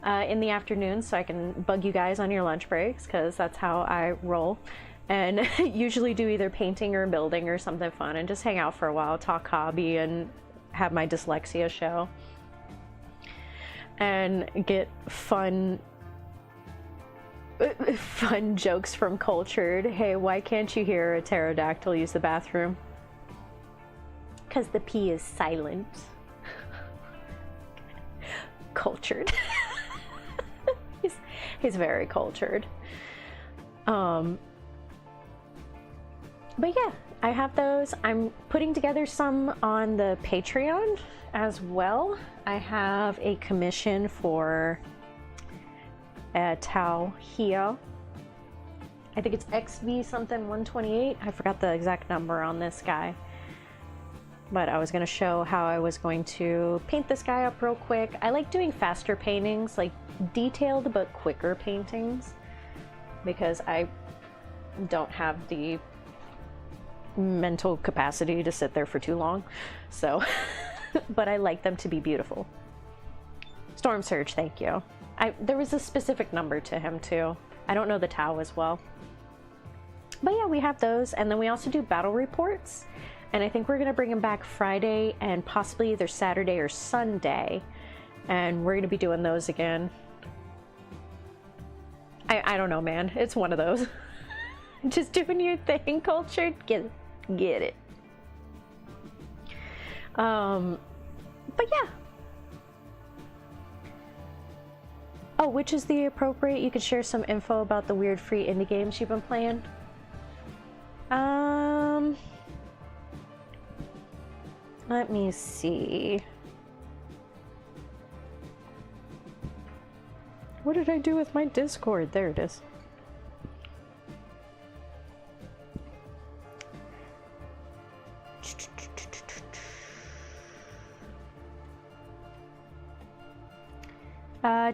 In the afternoon, so I can bug you guys on your lunch breaks, because that's how I roll, and usually do either painting or building or something fun and just hang out for a while, talk hobby, and have my dyslexia show and get fun jokes from Cultured. Hey, why can't you hear a pterodactyl use the bathroom? Because the P is silent. Cultured. He's very cultured. But yeah, I have those. I'm putting together some on the Patreon as well. I have a commission for a Tau here. I think it's XV something 128. I forgot the exact number on this guy. But I was going to show how I was going to paint this guy up real quick. I like doing faster paintings, like detailed but quicker paintings, because I don't have the mental capacity to sit there for too long. So, but I like them to be beautiful. Storm Surge, thank you. There was a specific number to him too. I don't know the Tau as well. But yeah, we have those, and then we also do battle reports. And I think we're going to bring him back Friday and possibly either Saturday or Sunday. And we're going to be doing those again. I don't know, man. It's one of those. Just doing your thing, Cultured. Get it. But yeah. Oh, which is the appropriate? You could share some info about the weird free indie games you've been playing. Let me see. What did I do with my Discord? There it is.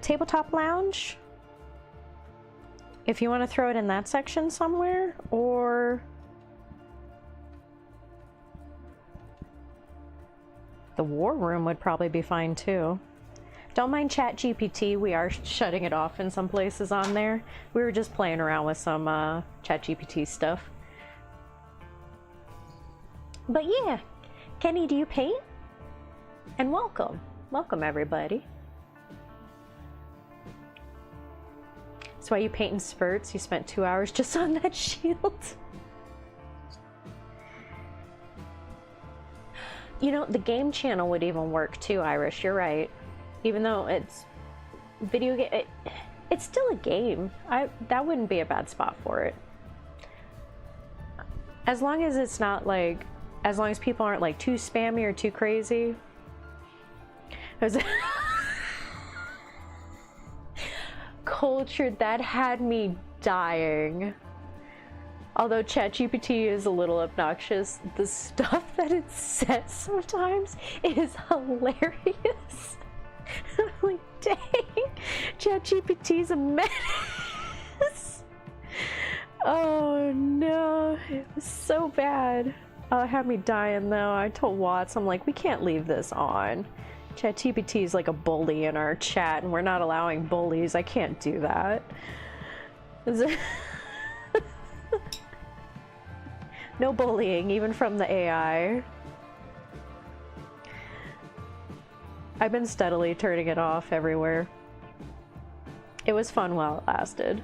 Tabletop Lounge. If you want to throw it in that section somewhere, or the War Room would probably be fine too. Don't mind ChatGPT, we are shutting it off in some places on there. We were just playing around with some ChatGPT stuff. But yeah, Kenny, do you paint? And welcome. Welcome, everybody. That's why you paint in spurts. You spent 2 hours just on that shield. You know, the game channel would even work too, Irish. You're right. Even though it's video game, it's still a game. That wouldn't be a bad spot for it. As long as it's not like, as long as people aren't like too spammy or too crazy. Cultured, that had me dying. Although ChatGPT is a little obnoxious, the stuff that it says sometimes is hilarious. I'm like, dang, ChatGPT's a menace. Oh no, it was so bad. Oh, it had me dying though. I told Watts, I'm like, we can't leave this on. ChatGPT is like a bully in our chat, and we're not allowing bullies. I can't do that. No bullying, even from the AI. I've been steadily turning it off everywhere. It was fun while it lasted.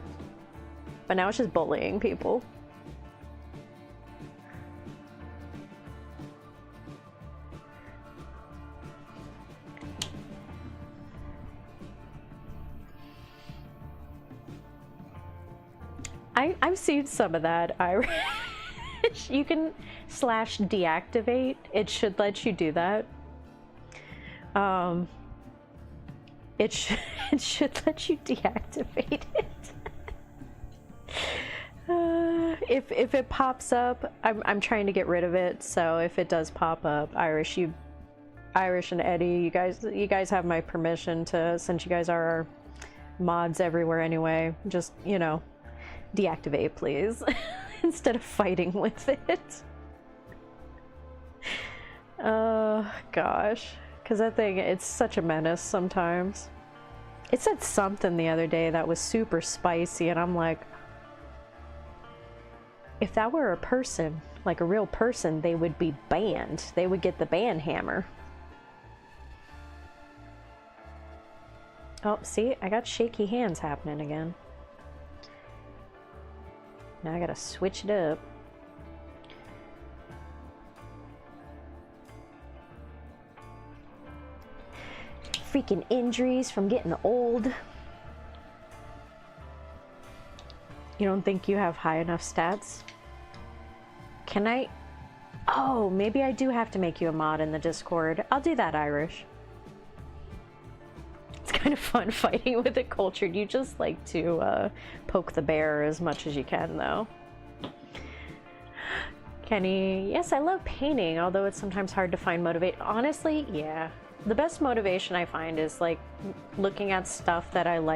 But now it's just bullying people. I've seen some of that, Irish. You can /deactivate. It should let you do that. It should let you deactivate it. If it pops up, I'm trying to get rid of it. So if it does pop up, Irish and Eddie, you guys have my permission to, since you guys are our mods everywhere anyway. Just, you know, deactivate, please, instead of fighting with it. Oh gosh, because that thing, it's such a menace sometimes. It said something the other day that was super spicy, and I'm like, if that were a person, like a real person, they would be banned. They would get the ban hammer. Oh, see, I got shaky hands happening again. Now I gotta switch it up. Freaking injuries from getting old. You don't think you have high enough stats? Can I? Oh, maybe I do have to make you a mod in the Discord. I'll do that, Irish. It's kind of fun fighting with it, Cultured. You just like to poke the bear as much as you can, though. Kenny, yes, I love painting, although it's sometimes hard to find motivation. Honestly, yeah. The best motivation I find is like looking at stuff that I would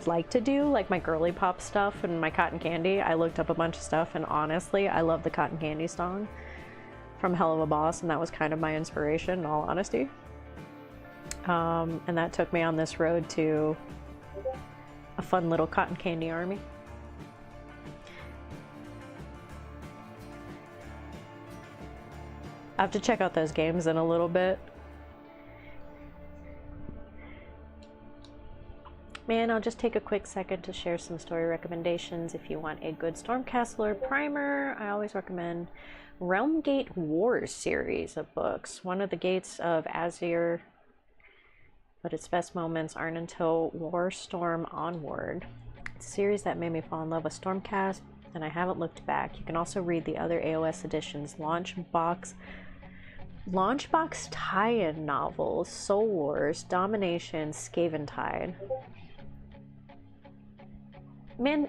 like to do, like my girly pop stuff and my cotton candy. I looked up a bunch of stuff, and honestly, I love the cotton candy song from Hell of a Boss, and that was kind of my inspiration, in all honesty. And that took me on this road to a fun little cotton candy army. I have to check out those games in a little bit. Man, I'll just take a quick second to share some story recommendations. If you want a good Stormcastler primer, I always recommend Realm Gate Wars series of books. One of the gates of Azir, but its best moments aren't until Warstorm onward. It's a series that made me fall in love with Stormcast, and I haven't looked back. You can also read the other AOS editions, Launchbox tie-in novels, Soul Wars, Domination, Scaventide. Man,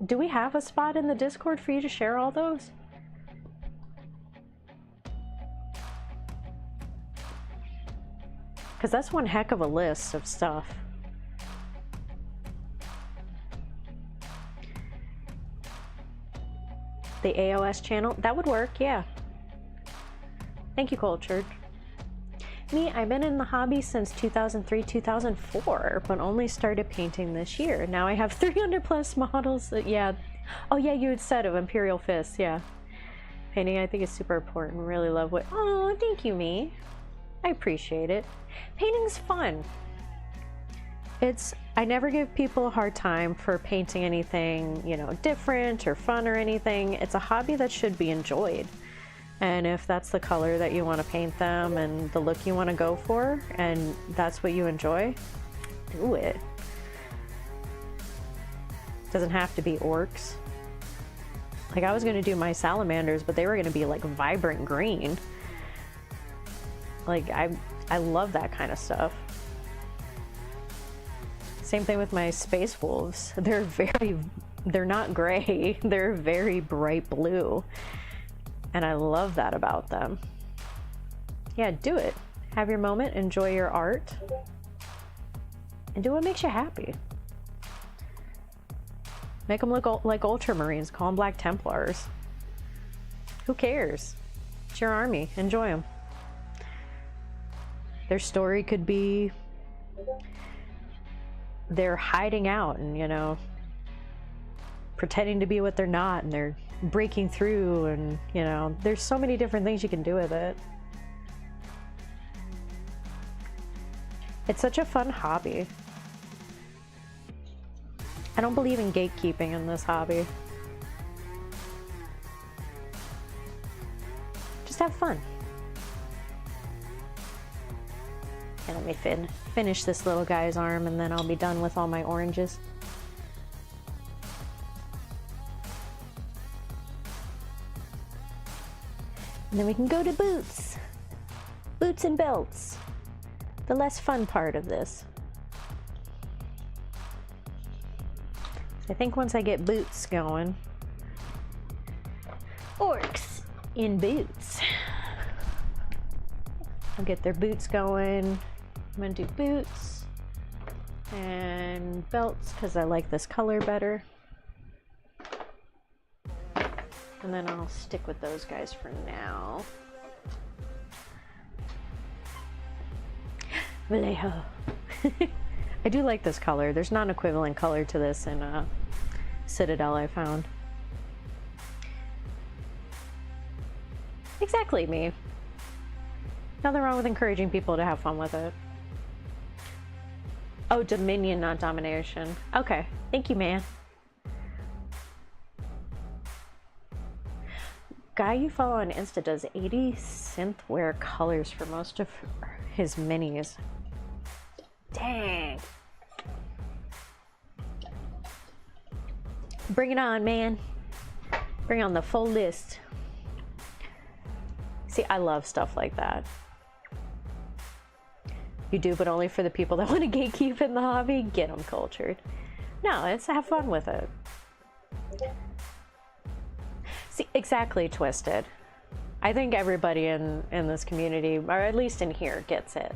do we have a spot in the Discord for you to share all those? Because that's one heck of a list of stuff. The AOS channel, that would work, yeah. Thank you, Cultured. Me, I've been in the hobby since 2003, 2004, but only started painting this year. Now I have 300 plus models. Yeah. Oh yeah, you had said of Imperial Fists, yeah. Painting, I think, is super important. Really love what... Oh, thank you, me. I appreciate it. Painting's fun. I never give people a hard time for painting anything, you know, different or fun or anything. It's a hobby that should be enjoyed. And if that's the color that you want to paint them and the look you want to go for, and that's what you enjoy, do it. Doesn't have to be orcs. Like, I was gonna do my salamanders, but they were gonna be like vibrant green. Like, I love that kind of stuff. Same thing with my space wolves. They're not gray, they're very bright blue. And I love that about them. Yeah, do it. Have your moment, enjoy your art, and do what makes you happy. Make them look like Ultramarines, call them Black Templars. Who cares? It's your army, enjoy them. Their story could be they're hiding out and, you know, pretending to be what they're not, and they're breaking through, and, you know, there's so many different things you can do with it. It's such a fun hobby. I don't believe in gatekeeping in this hobby. Just have fun. And let me finish this little guy's arm, and then I'll be done with all my oranges. And then we can go to boots. Boots and belts. The less fun part of this. I think once I get boots going. Orks in boots. I'll get their boots going. I'm gonna do boots and belts because I like this color better. And then I'll stick with those guys for now. Vallejo. I do like this color. There's not an equivalent color to this in Citadel, I found. Exactly me. Nothing wrong with encouraging people to have fun with it. Oh, Dominion, not Domination. Okay, thank you, man. Guy you follow on Insta does 80 synthware colors for most of his minis. Dang. Bring it on, man. Bring on the full list. See, I love stuff like that. You do, but only for the people that want to gatekeep in the hobby. Get them cultured. No, it's have fun with it. See, exactly, Twisted. I think everybody in this community, or at least in here, gets it.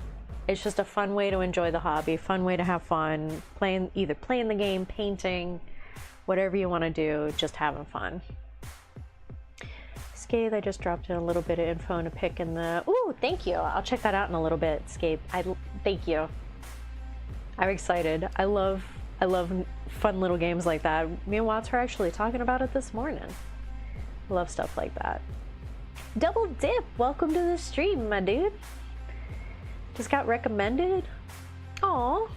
It's just a fun way to enjoy the hobby, fun way to have fun, either playing the game, painting, whatever you want to do, just having fun. Scathe, I just dropped in a little bit of info and a pic in the... Ooh, thank you. I'll check that out in a little bit, Scathe. Thank you. I'm excited. I love fun little games like that. Me and Watts were actually talking about it this morning. I love stuff like that. Double Dip, welcome to the stream, my dude. Just got recommended. Aw.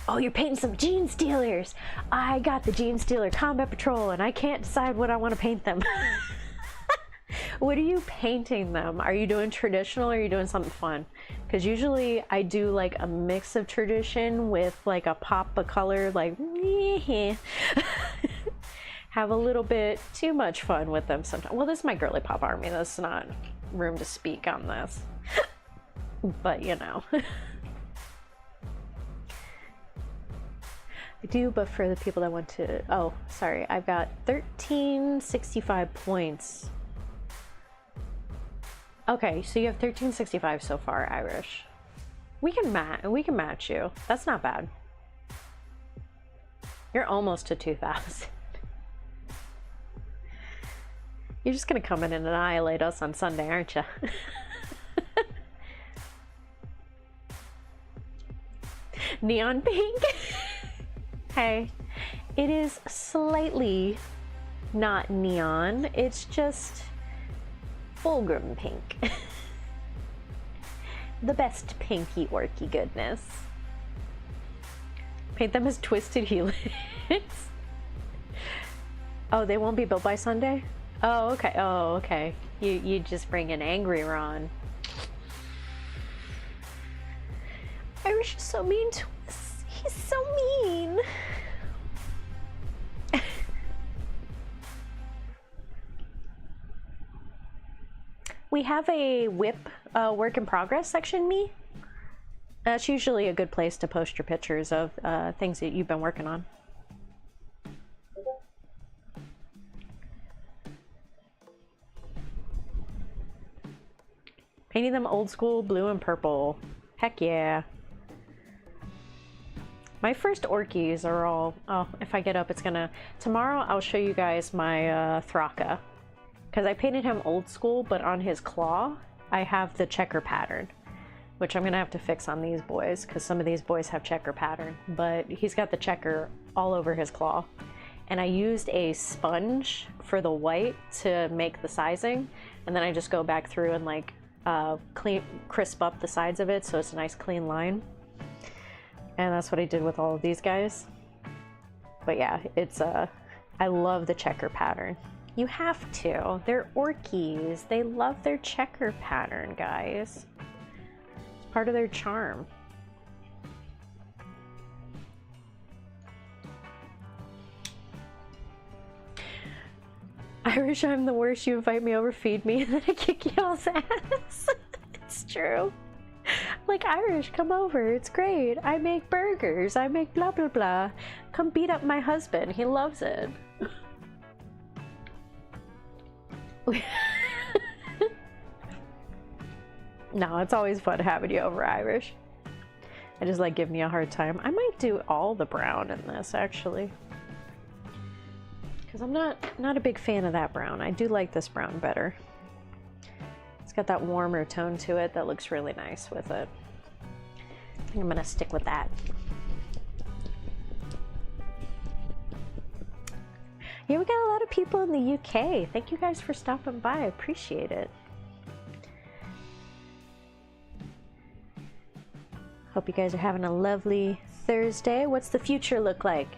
Oh, you're painting some Gene Stealers. I got the Gene Stealer Combat Patrol and I can't decide what I want to paint them. What are you painting them? Are you doing traditional or are you doing something fun? Because usually I do like a mix of tradition with like a pop of color, like have a little bit too much fun with them sometimes. Well, this is my girly pop army. That's not room to speak on this. But you know. I do, but for the people that want to... Oh, sorry. I've got 1365 points. Okay, so you have 1365 so far, Irish. We can match you. That's not bad. You're almost to 2000. You're just gonna come in and annihilate us on Sunday, aren't you? Neon pink. Hey, it is slightly not neon. It's just fulgrim pink. The best pinky orky goodness. Paint them as twisted helix. Oh, they won't be built by Sunday? Oh, okay. Oh, okay. You just bring an angry Ron. Irish is so mean to us. He's so mean. we have a whip work in progress section, me. That's usually a good place to post your pictures of things that you've been working on. Painting them old school blue and purple. Heck yeah. My first Orkies are all, oh, if I get up, it's gonna, tomorrow I'll show you guys my Thraka. Because I painted him old school, but on his claw, I have the checker pattern. Which I'm gonna have to fix on these boys, because some of these boys have checker pattern. But he's got the checker all over his claw. And I used a sponge for the white to make the sizing. And then I just go back through and like, crisp up the sides of it so it's a nice clean line. And that's what I did with all of these guys. But yeah, it's I love the checker pattern. You have to. They're Orkies. They love their checker pattern, guys. It's part of their charm. Irish, I'm the worst. You invite me over, feed me, and then I kick y'all's ass. It's true. Like, Irish, come over. It's great. I make burgers. I make blah, blah, blah. Come beat up my husband. He loves it. No, it's always fun having you over, Irish. I just like giving you a hard time. I might do all the brown in this, actually. Because I'm not a big fan of that brown. I do like this brown better. It's got that warmer tone to it that looks really nice with it. I think I'm gonna stick with that. Yeah, we got a lot of people in the UK. Thank you guys for stopping by. I appreciate it. Hope you guys are having a lovely Thursday. What's the future look like?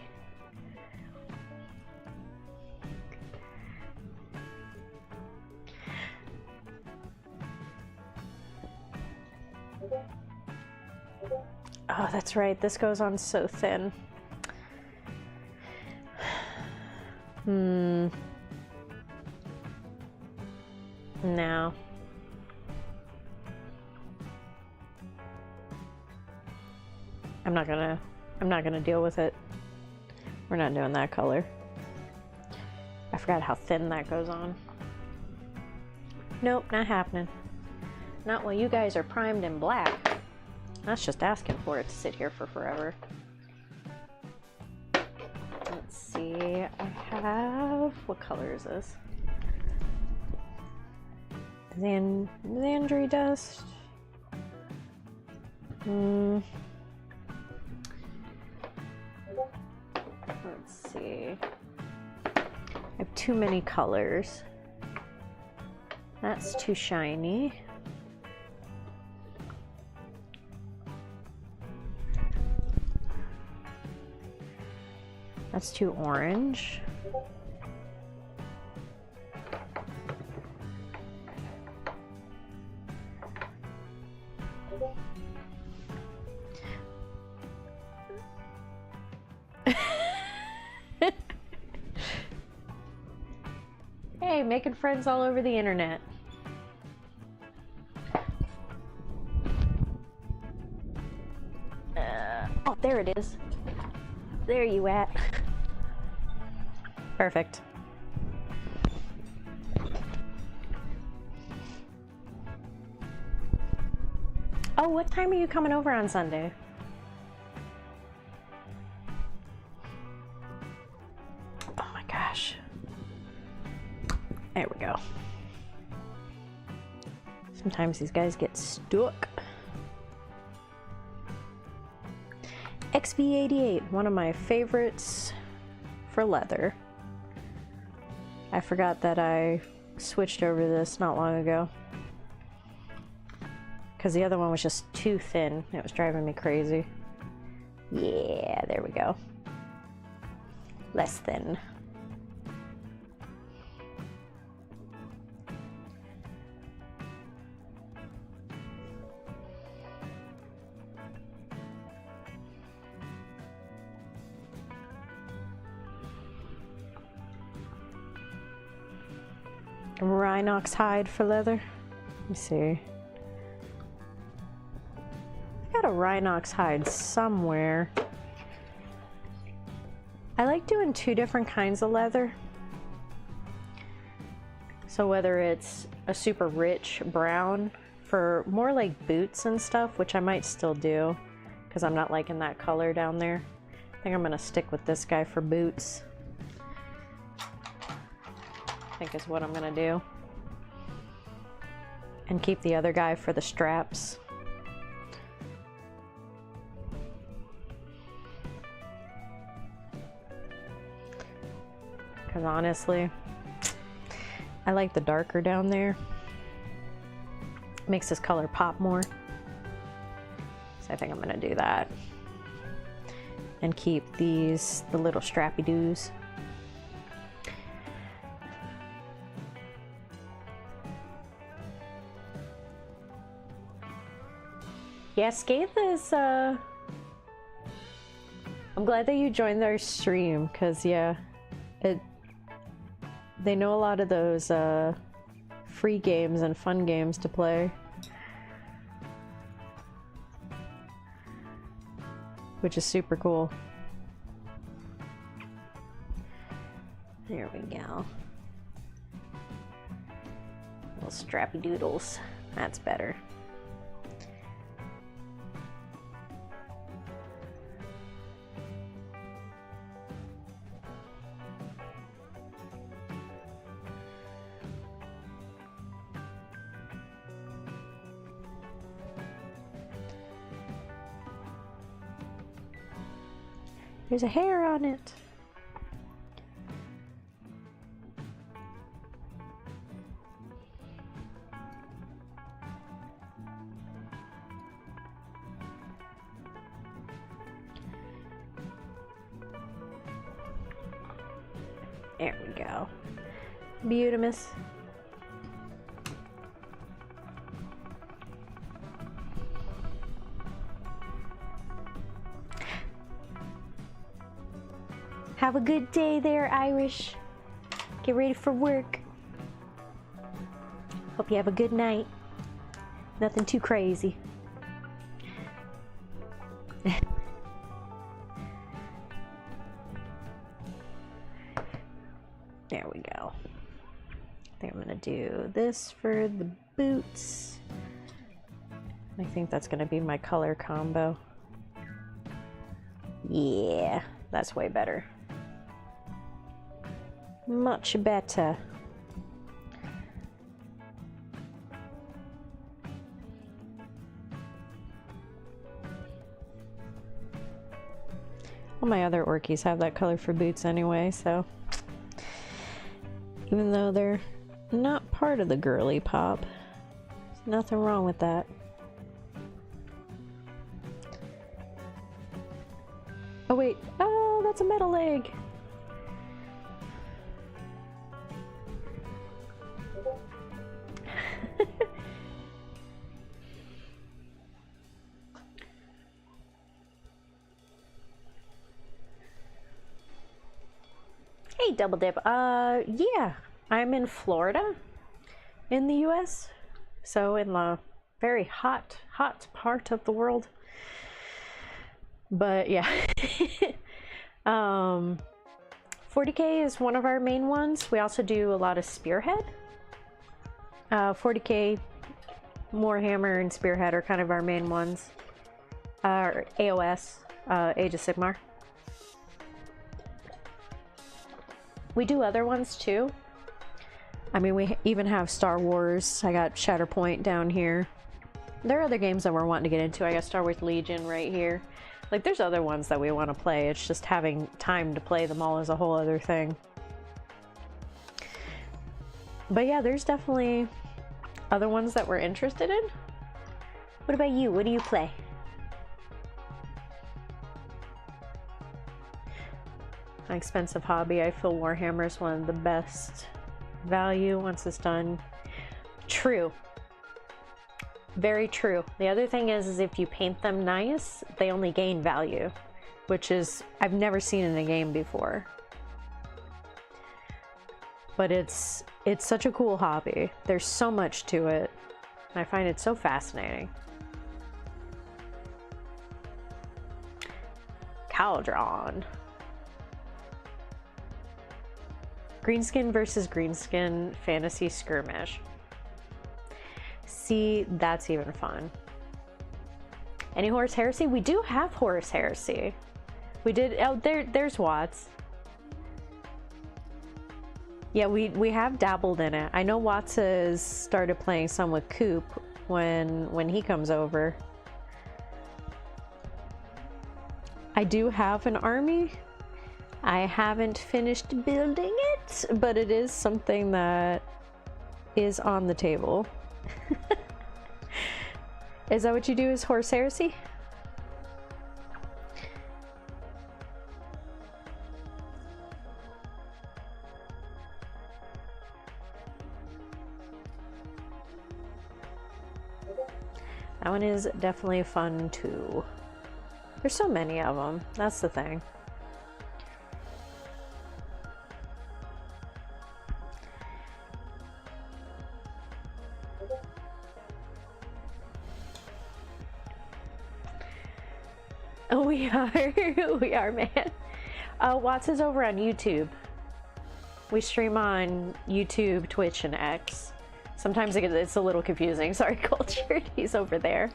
Oh, that's right. This goes on so thin. No. I'm not gonna deal with it. We're not doing that color. I forgot how thin that goes on. Nope, not happening. Not while you guys are primed in black. That's just asking for it to sit here for forever. Let's see, I have, what color is this? Xandry dust. Let's see. I have too many colors. That's too shiny. That's too orange. Hey, making friends all over the internet. Oh, there it is. There you at. Perfect. Oh, what time are you coming over on Sunday? Oh my gosh. There we go. Sometimes these guys get stuck. XV88, one of my favorites for leather. I forgot that I switched over to this not long ago. Because the other one was just too thin. It was driving me crazy. Yeah, there we go. Less thin. Rhinox hide for leather. Let me see. I got a Rhinox hide somewhere. I like doing 2 different kinds of leather. So whether it's a super rich brown for more like boots and stuff, which I might still do because I'm not liking that color down there. I think I'm gonna stick with this guy for boots. I think is what I'm gonna do. And keep the other guy for the straps. Because honestly, I like the darker down there. Makes this color pop more. So I think I'm gonna do that. And keep these, the little strappy doos. Yeah, Scathe is, I'm glad that you joined their stream, because yeah, they know a lot of those free games and fun games to play. Which is super cool. There we go. Little strappy doodles. That's better. There's a hair on it. There we go. Beautimus. Have a good day there, Irish. Get ready for work. Hope you have a good night. Nothing too crazy. There we go. I think I'm gonna do this for the boots. I think that's gonna be my color combo. Yeah, that's way better. Much better. All my other Orkies have that color for boots anyway, so even though they're not part of the girly pop, there's nothing wrong with that. Oh wait, oh, that's a metal leg. Hey, Double Dip. Yeah, I'm in Florida in the US, so in the very hot part of the world. But yeah, 40K is one of our main ones. We also do a lot of Spearhead. 40K, Warhammer, and Spearhead are kind of our main ones. AOS, Age of Sigmar. We do other ones too. I mean, we even have Star Wars. I got Shatterpoint down here. There are other games that we're wanting to get into. I got Star Wars Legion right here. Like, there's other ones that we want to play. It's just having time to play them all is a whole other thing. But yeah, there's definitely other ones that we're interested in. What about you? What do you play? An expensive hobby. I feel Warhammer is one of the best value once it's done. True. Very true. The other thing is if you paint them nice, they only gain value, which is I've never seen in a game before. But it's such a cool hobby. There's so much to it. And I find it so fascinating. Caldron. Greenskin versus greenskin fantasy skirmish. See, that's even fun. Any Horus Heresy? We do have Horus Heresy. We did, oh, there's Watts. Yeah, we have dabbled in it. I know Watts has started playing some with Coop when he comes over. I do have an army. I haven't finished building it, but it is something that is on the table. Is that what you do, is Horus Heresy? That one is definitely fun too. There's so many of them. That's the thing. Oh, we are. We are, man. Watts is over on YouTube. We stream on YouTube, Twitch, and X. Sometimes it's a little confusing. Sorry, Cultured. He's over there.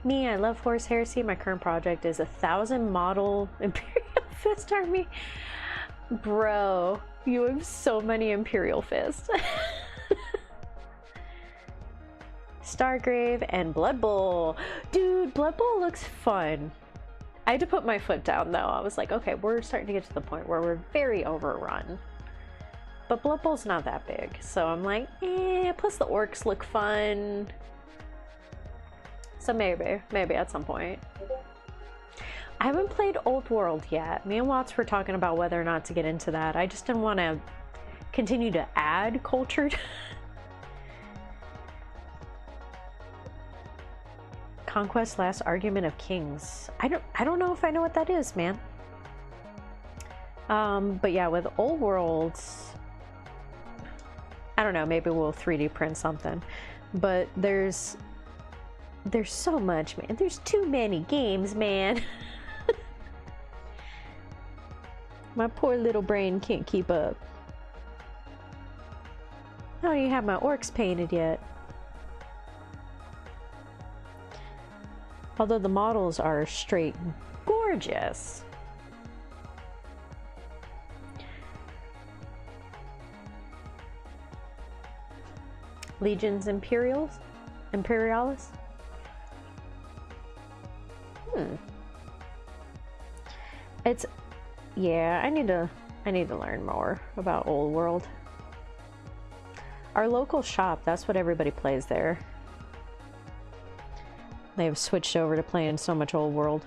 Me, I love Horus Heresy. My current project is 1,000 model Imperial Fist army. Bro, you have so many Imperial Fists. Stargrave and Blood Bowl. Dude, Blood Bowl looks fun. I had to put my foot down though. I was like, okay, we're starting to get to the point where we're very overrun. But Blood Bowl's not that big. So I'm like, eh, plus the orcs look fun. So maybe at some point. I haven't played Old World yet. Me and Watts were talking about whether or not to get into that. I just didn't want to continue to add Cultured. Conquest Last Argument of Kings. I don't know if I know what that is, man. But yeah, with Old Worlds, I don't know, maybe we'll 3D print something. But there's so much, man. There's too many games, man. My poor little brain can't keep up. I don't even have my orcs painted yet. Although the models are straight gorgeous. Legions Imperialis? It's, yeah, I need to learn more about Old World. Our local shop, that's what everybody plays there. They've switched over to playing so much Old World.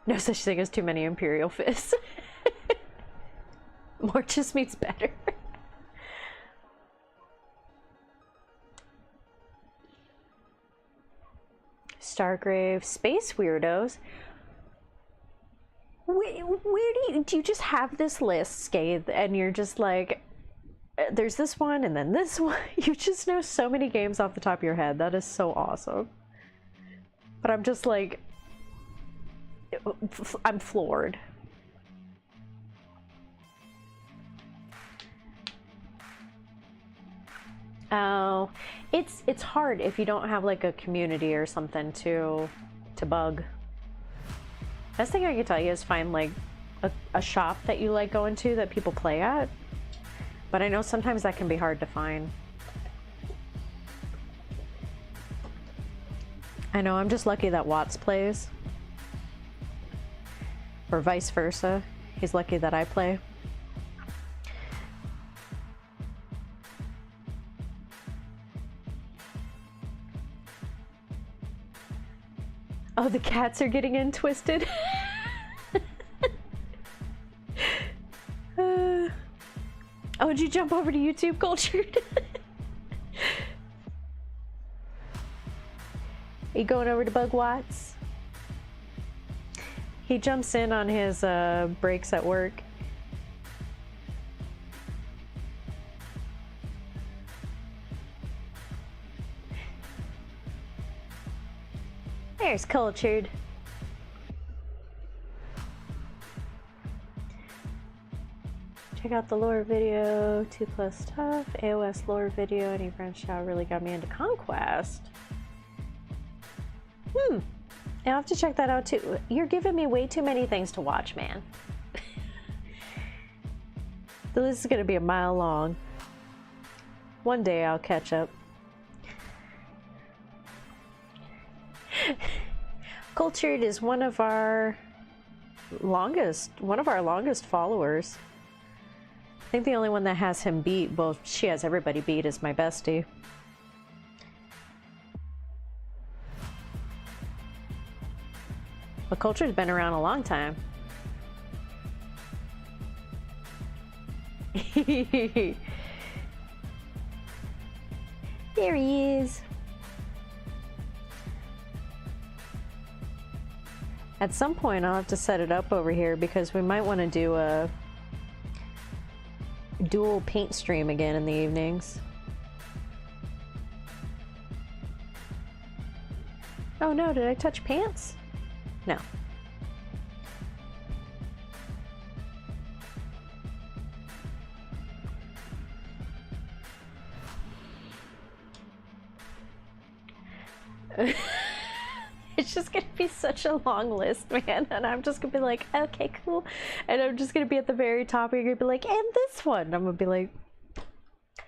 No such thing as too many Imperial Fists. More just means better. Stargrave, Space Weirdos. Where do you just have this list, Scathe, and you're just like, there's this one and then this one. You just know so many games off the top of your head. That is so awesome. But I'm just like, I'm floored. Oh, it's hard if you don't have like a community or something to bug. Best thing I can tell you is find like a shop that you like going to that people play at. But I know sometimes that can be hard to find. I know, I'm just lucky that Watts plays. Or vice versa. He's lucky that I play. Oh, the cats are getting in twisted. Oh, did you jump over to YouTube, Cultured? Are you going over to Bug Watts? He jumps in on his breaks at work. There's Cultured. Check out the lore video, 2+ tough, AOS lore video, and he branched out, really got me into Conquest. I'll have to check that out too. You're giving me way too many things to watch, man. The list is gonna be a mile long. One day I'll catch up. Cultured is one of our longest followers. I think the only one that has him beat, well, she has everybody beat, is my bestie. But Cultured's been around a long time. There he is. At some point I'll have to set it up over here because we might want to do a dual paint stream again in the evenings. Oh no, did I touch pants? No. It's just gonna be such a long list, man, and I'm just gonna be like, okay, cool, and I'm just gonna be at the very top, and you're gonna be like, and this one, I'm gonna be like,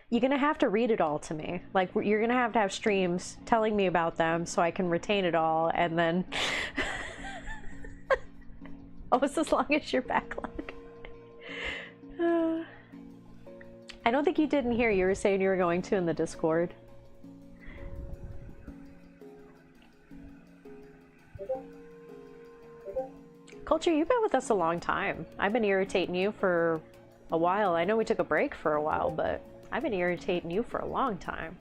you're gonna have to read it all to me, like, you're gonna have streams telling me about them so I can retain it all, and then almost as long as your backlog. I don't think you didn't hear, you were saying you were going to in the Discord. Culture, you've been with us a long time. I've been irritating you for a while. I know we took a break for a while, but I've been irritating you for a long time.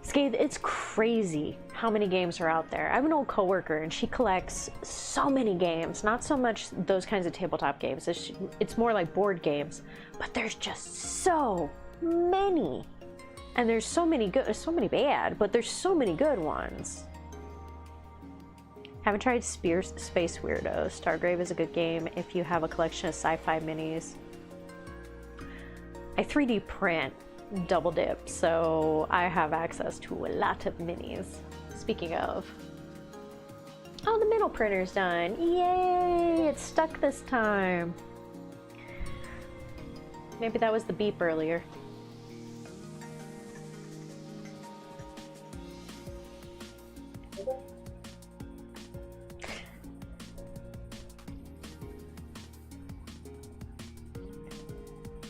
Scathe, it's crazy how many games are out there. I have an old coworker and she collects so many games. Not so much those kinds of tabletop games. It's more like board games. But there's just so many. And there's so many good, so many bad, but there's so many good ones. Haven't tried Space Weirdos. Stargrave is a good game if you have a collection of sci-fi minis. I 3D print double dip, so I have access to a lot of minis. Speaking of. Oh, the middle printer's done. Yay! It's stuck this time. Maybe that was the beep earlier.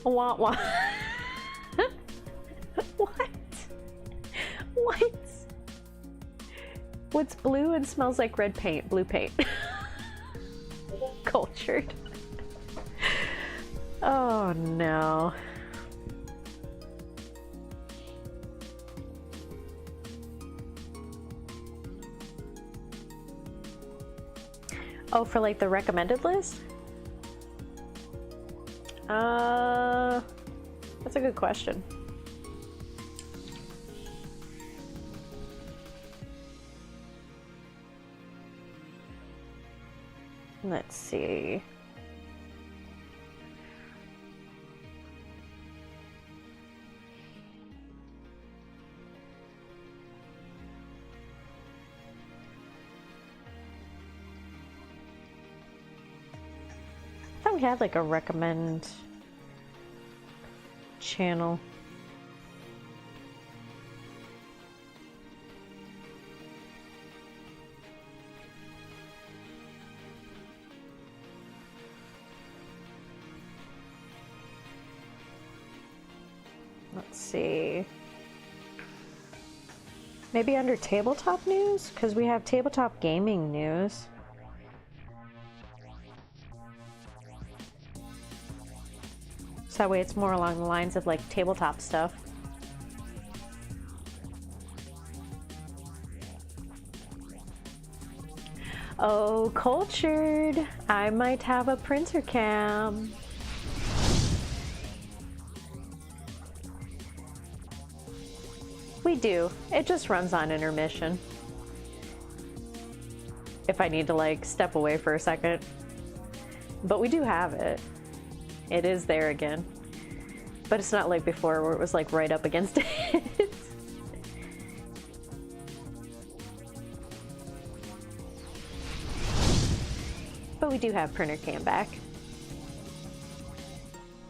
Wah wah. What? What? What's blue and smells like red paint? Blue paint. Cultured. Oh no. Oh, for like the recommended list? That's a good question. Let's see. I thought we had like a recommend channel. Let's see. Maybe under tabletop news? Because we have tabletop gaming news. So that way it's more along the lines of like tabletop stuff. Oh, cultured! I might have a printer cam. We do. It just runs on intermission. If I need to like step away for a second. But we do have it. It is there again. But it's not like before where it was like right up against it. But we do have printer cam back.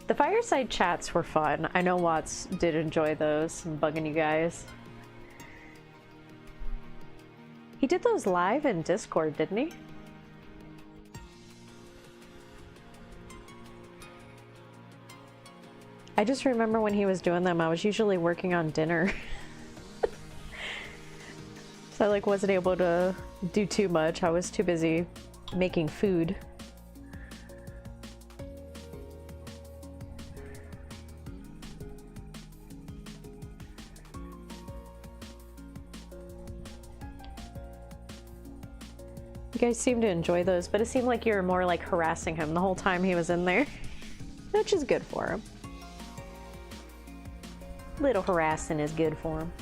The fireside chats were fun. I know Watts did enjoy those and bugging you guys. He did those live in Discord, didn't he? I just remember when he was doing them, I was usually working on dinner. So I like wasn't able to do too much. I was too busy making food. You guys seem to enjoy those, but it seemed like you were more like harassing him the whole time he was in there, which is good for him. Little harassing is good for him.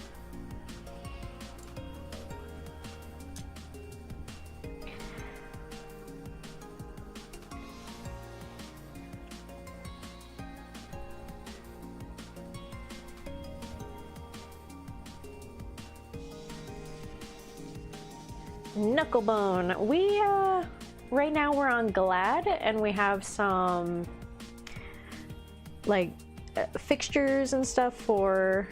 Knucklebone. We right now we're on Glad and we have some like fixtures and stuff for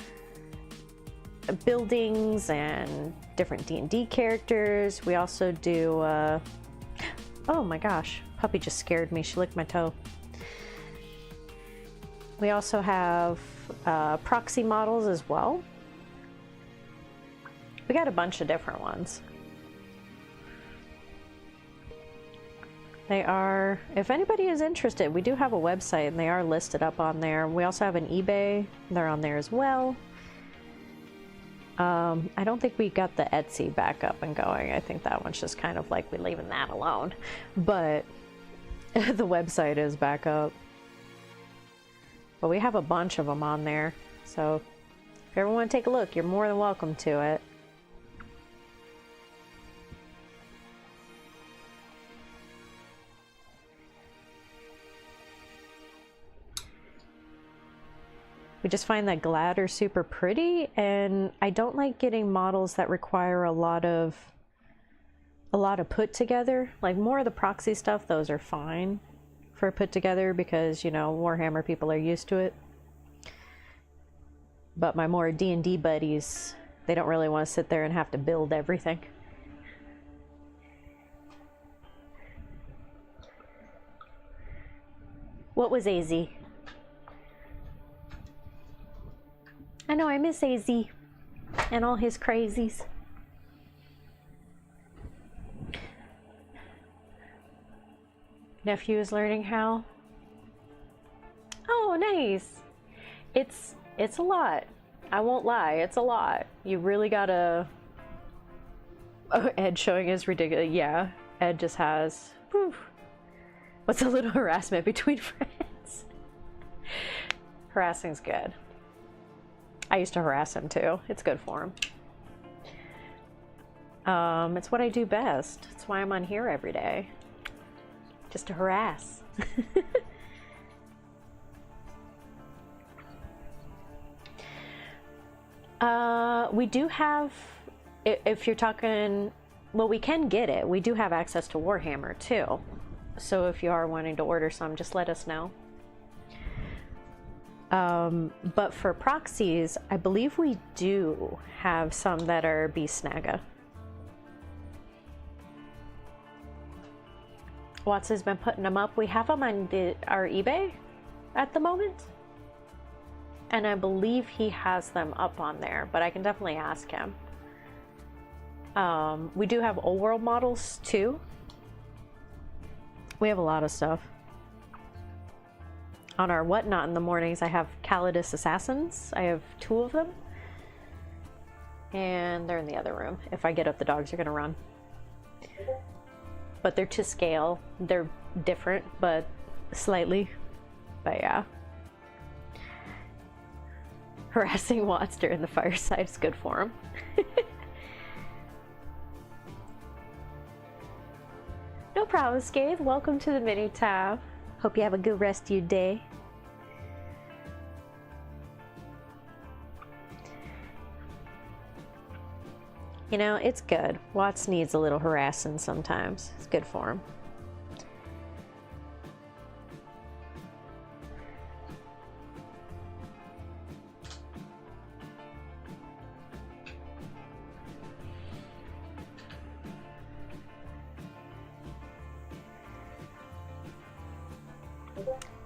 buildings and different D&D characters. We also do oh my gosh, puppy just scared me. She licked my toe. We also have proxy models as well. We got a bunch of different ones. They are, if anybody is interested, we do have a website and they are listed up on there. We also have an eBay, they're on there as well. I don't think we got the Etsy back up and going. I think that one's just kind of like we're leaving that alone. But the website is back up. But we have a bunch of them on there. So if you ever want to take a look, you're more than welcome to it. We just find that Glad are super pretty, and I don't like getting models that require a lot of put together. Like more of the proxy stuff, those are fine for put together because, you know, Warhammer people are used to it. But my more D&D buddies, they don't really want to sit there and have to build everything. What was AZ? I know, I miss AZ and all his crazies. Nephew is learning how. Oh, nice. It's a lot. I won't lie, it's a lot. You really gotta... Oh, Ed showing is ridiculous. Yeah, Ed just has... Whew. What's a little harassment between friends? Harassing's good. I used to harass him too. It's good for him. It's what I do best. It's why I'm on here every day. Just to harass. We do have, if you're talking, well, we can get it. We do have access to Warhammer too. So if you are wanting to order some, just let us know. But for proxies, I believe we do have some that are Beast Snaga. Watts has been putting them up. We have them on our eBay at the moment. And I believe he has them up on there, but I can definitely ask him. We do have old world models too. We have a lot of stuff. On our whatnot in the mornings, I have Calidus Assassins. I have 2 of them. And they're in the other room. If I get up, the dogs are gonna run. But they're to scale. They're different, but slightly. But yeah. Harassing Watts during the fireside is good for him. No problem, Scathe. Welcome to the mini tab. Hope you have a good rest of your day. You know, it's good. Watts needs a little harassing sometimes. It's good for him.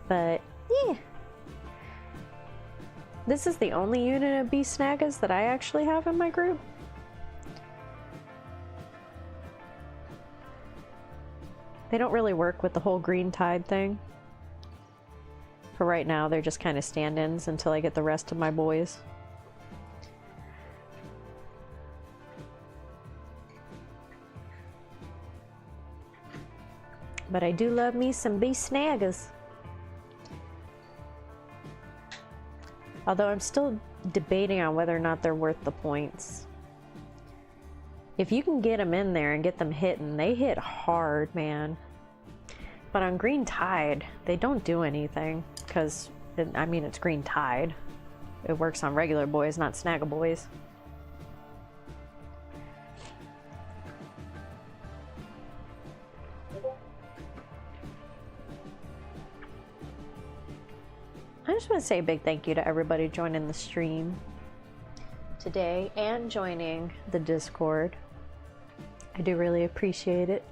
But yeah, this is the only unit of beast snaggas that I actually have in my group. They don't really work with the whole green tide thing. For right now, they're just kind of stand-ins until I get the rest of my boys. But I do love me some beast snaggas. Although I'm still debating on whether or not they're worth the points. If you can get them in there and get them hitting, they hit hard, man. But on Green Tide, they don't do anything because, I mean, it's Green Tide. It works on regular boys, not snagga boys. I just want to say a big thank you to everybody joining the stream today and joining the Discord. I do really appreciate it.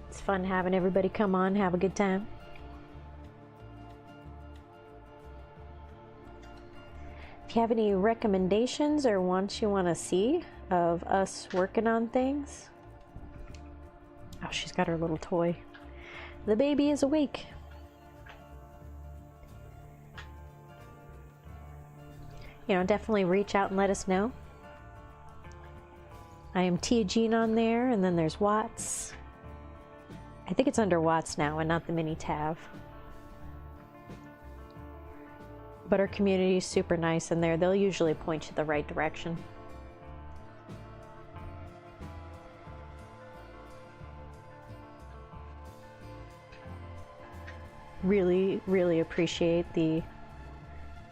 It's fun having everybody come on, have a good time. If you have any recommendations or ones you want to see of us working on things. Oh, she's got her little toy. The baby is awake. You know, definitely reach out and let us know. I am Tia Jean on there, and then there's Watts. I think it's under Watts now and not the mini tab. But our community is super nice in there. They'll usually point you the right direction. Really, really appreciate the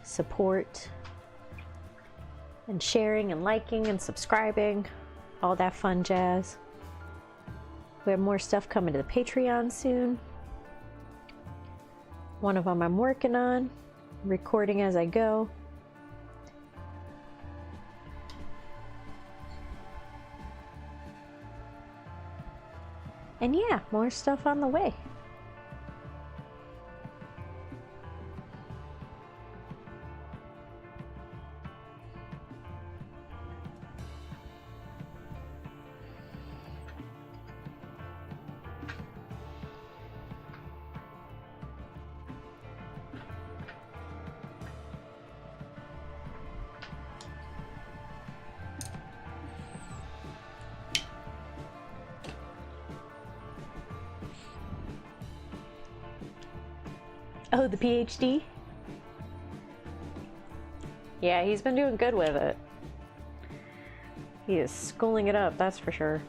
support and sharing and liking and subscribing, all that fun jazz. We have more stuff coming to the Patreon soon. One of them I'm working on, recording as I go. And yeah, more stuff on the way. Oh, the PhD? Yeah, he's been doing good with it. He is schooling it up, that's for sure.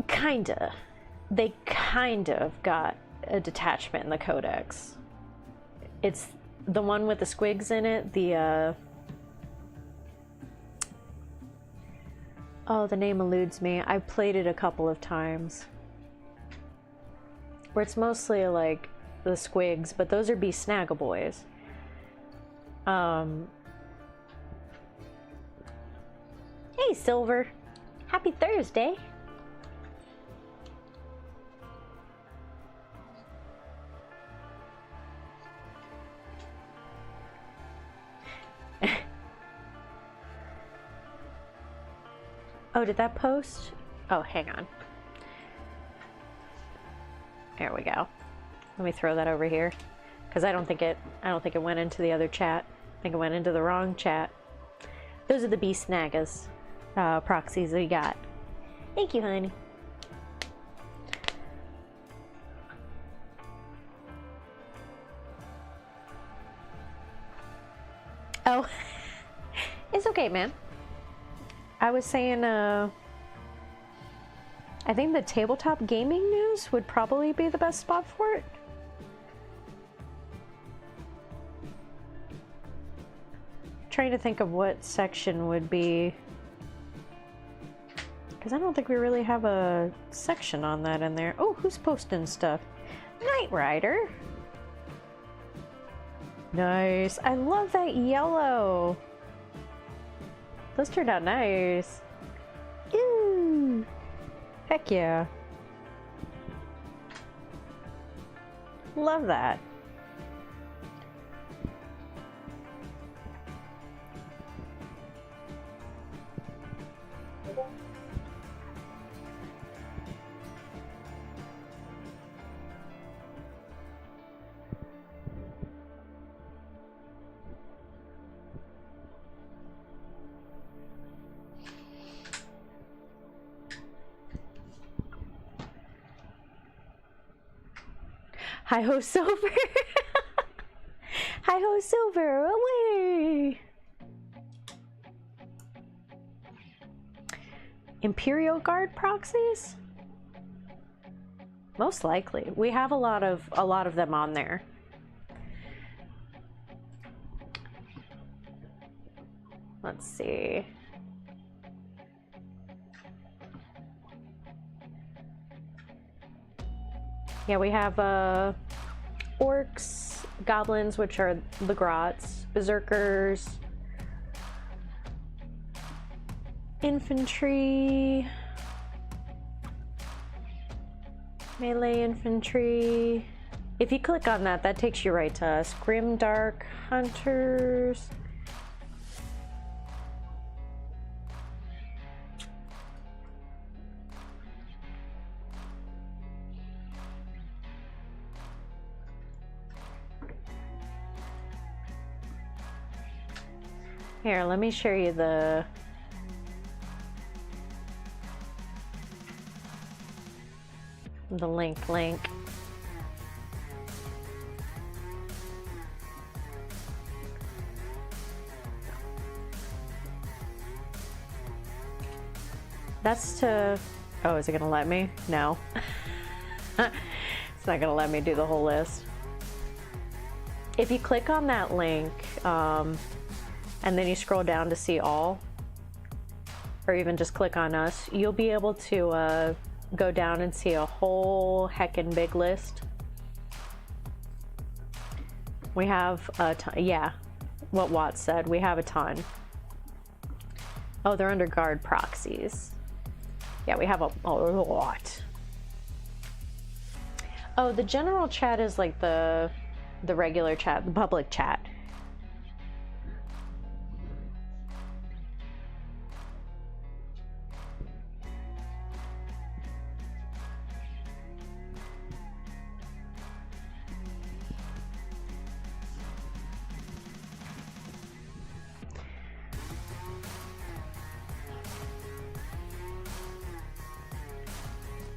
Kinda. They kind of got a detachment in the Codex. It's the one with the squigs in it, the oh, the name eludes me. I've played it a couple of times. Where it's mostly like the squigs, but those are Beast Snagga boys. Hey, Silver. Happy Thursday. Oh, did that post? Oh, hang on. There we go. Let me throw that over here, because I don't think it went into the other chat. I think it went into the wrong chat. Those are the Beast Snaggers proxies we got. Thank you, honey. Oh, it's okay, man. I was saying, I think the tabletop gaming news would probably be the best spot for it. Trying to think of what section would be, because I don't think we really have a section on that in there. Oh, who's posting stuff? Knight Rider. Nice. I love that yellow. Those turned out nice. Ooh. Heck yeah. Love that. Hi ho, Silver! Hi ho, Silver! Away! Imperial Guard proxies? Most likely. We have a lot of them on there. Let's see. Yeah, we have orcs, goblins, which are the grots, berserkers, infantry, melee infantry. If you click on that, that takes you right to us. Grimdark hunters. Here, let me show you the link. That's to, oh, is it gonna let me? No. It's not gonna let me do the whole list. If you click on that link, and then you scroll down to see all, or even just click on us, you'll be able to go down and see a whole heckin' big list. We have a ton, yeah, what Watts said, we have a ton. Oh, they're under guard proxies. Yeah, we have a lot. Oh, the general chat is like the regular chat, the public chat.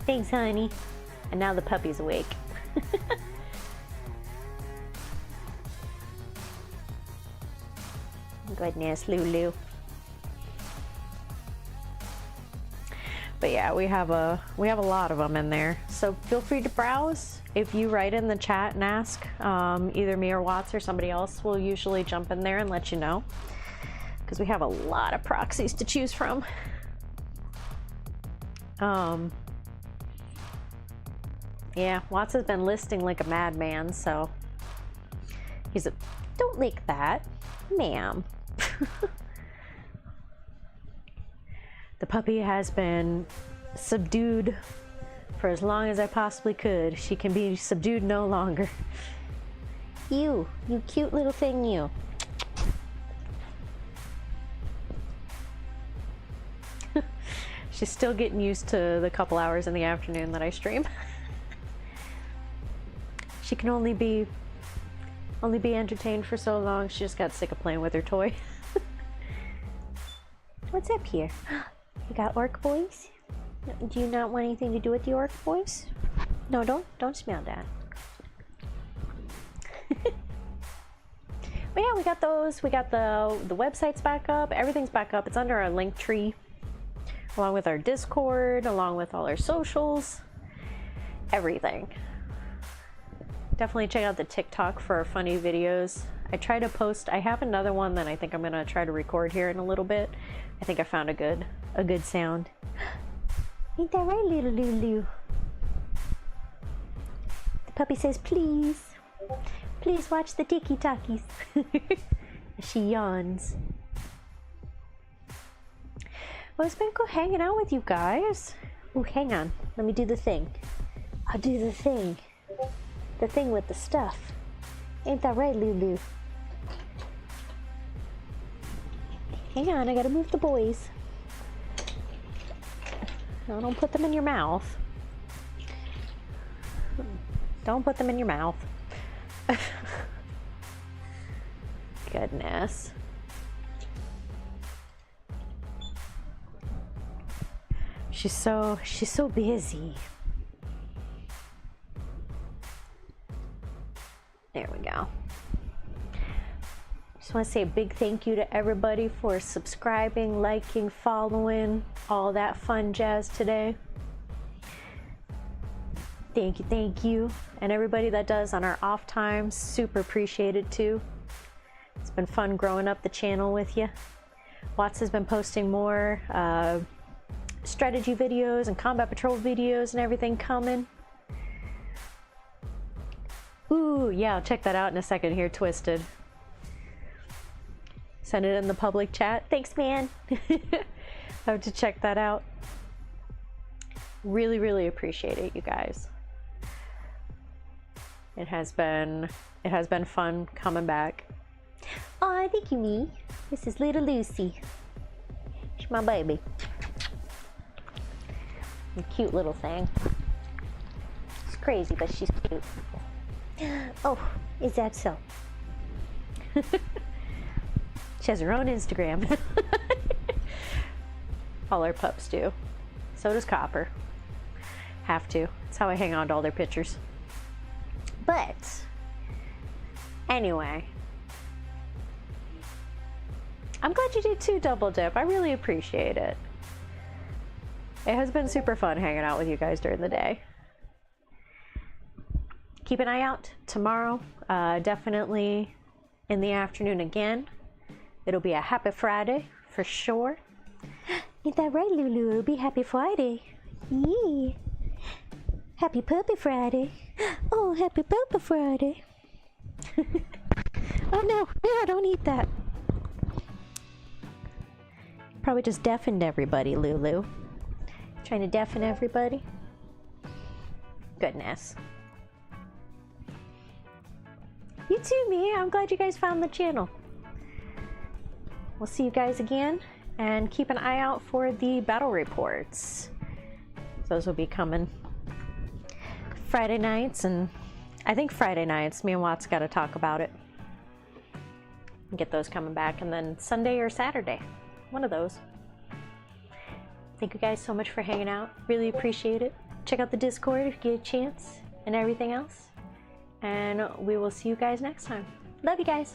Thanks, honey. And now the puppy's awake. Goodness, Lulu. But yeah, we have a lot of them in there. So feel free to browse. If you write in the chat and ask, either me or Watts or somebody else will usually jump in there and let you know. Because we have a lot of proxies to choose from. Yeah, Watts has been listing like a madman, so he's a, don't lick that, ma'am. The puppy has been subdued for as long as I possibly could. She can be subdued no longer. You cute little thing, you. She's still getting used to the couple hours in the afternoon that I stream. She can only be entertained for so long. She just got sick of playing with her toy. What's up here? You got orc boys? Do you not want anything to do with the orc boys? No, don't smell that. But yeah, we got those. We got the website's back up. Everything's back up. It's under our link tree, along with our Discord, along with all our socials, everything. Definitely check out the TikTok for our funny videos. I try to post. I have another one that I think I'm gonna try to record here in a little bit. I think I found a good sound. Ain't that right, little Lulu? The puppy says, please. Please watch the tiki-talkies. She yawns. Well, it's been cool hanging out with you guys. Oh, hang on. Let me do the thing. I'll do the thing. The thing with the stuff. Ain't that right, Lulu? Hang on, I gotta move the boys. No, don't put them in your mouth. Don't put them in your mouth. Goodness. She's so busy. There we go. Just want to say a big thank you to everybody for subscribing, liking, following, all that fun jazz today. Thank you. And everybody that does on our off times, super appreciated too. It's been fun growing up the channel with you. Watts has been posting more strategy videos and combat patrol videos and everything coming. Ooh, yeah, I'll check that out in a second here, Twisted. Send it in the public chat. Thanks, man. I have to check that out. Really appreciate it, you guys. It has been fun coming back. Aw, thank you, me. This is little Lucy. She's my baby. A cute little thing. She's crazy, but she's cute. Oh, is that so? She has her own Instagram. All our pups do. So does Copper. Have to. That's how I hang on to all their pictures. But anyway, I'm glad you did too, Double Dip. I really appreciate it. It has been super fun hanging out with you guys during the day. Keep an eye out tomorrow, definitely in the afternoon again. It'll be a Happy Friday for sure. Ain't that right, Lulu? It'll be Happy Friday. Yeah. Happy Puppy Friday. Oh, Happy Puppy Friday. Oh no, don't eat that. Probably just deafened everybody, Lulu. Trying to deafen everybody. Goodness. You too, me. I'm glad you guys found the channel. We'll see you guys again, and keep an eye out for the battle reports. Those will be coming Friday nights, and I think Friday nights, me and Watts got to talk about it. Get those coming back, and then Sunday or Saturday, one of those. Thank you guys so much for hanging out. Really appreciate it. Check out the Discord if you get a chance, and everything else. And we will see you guys next time. Love you guys.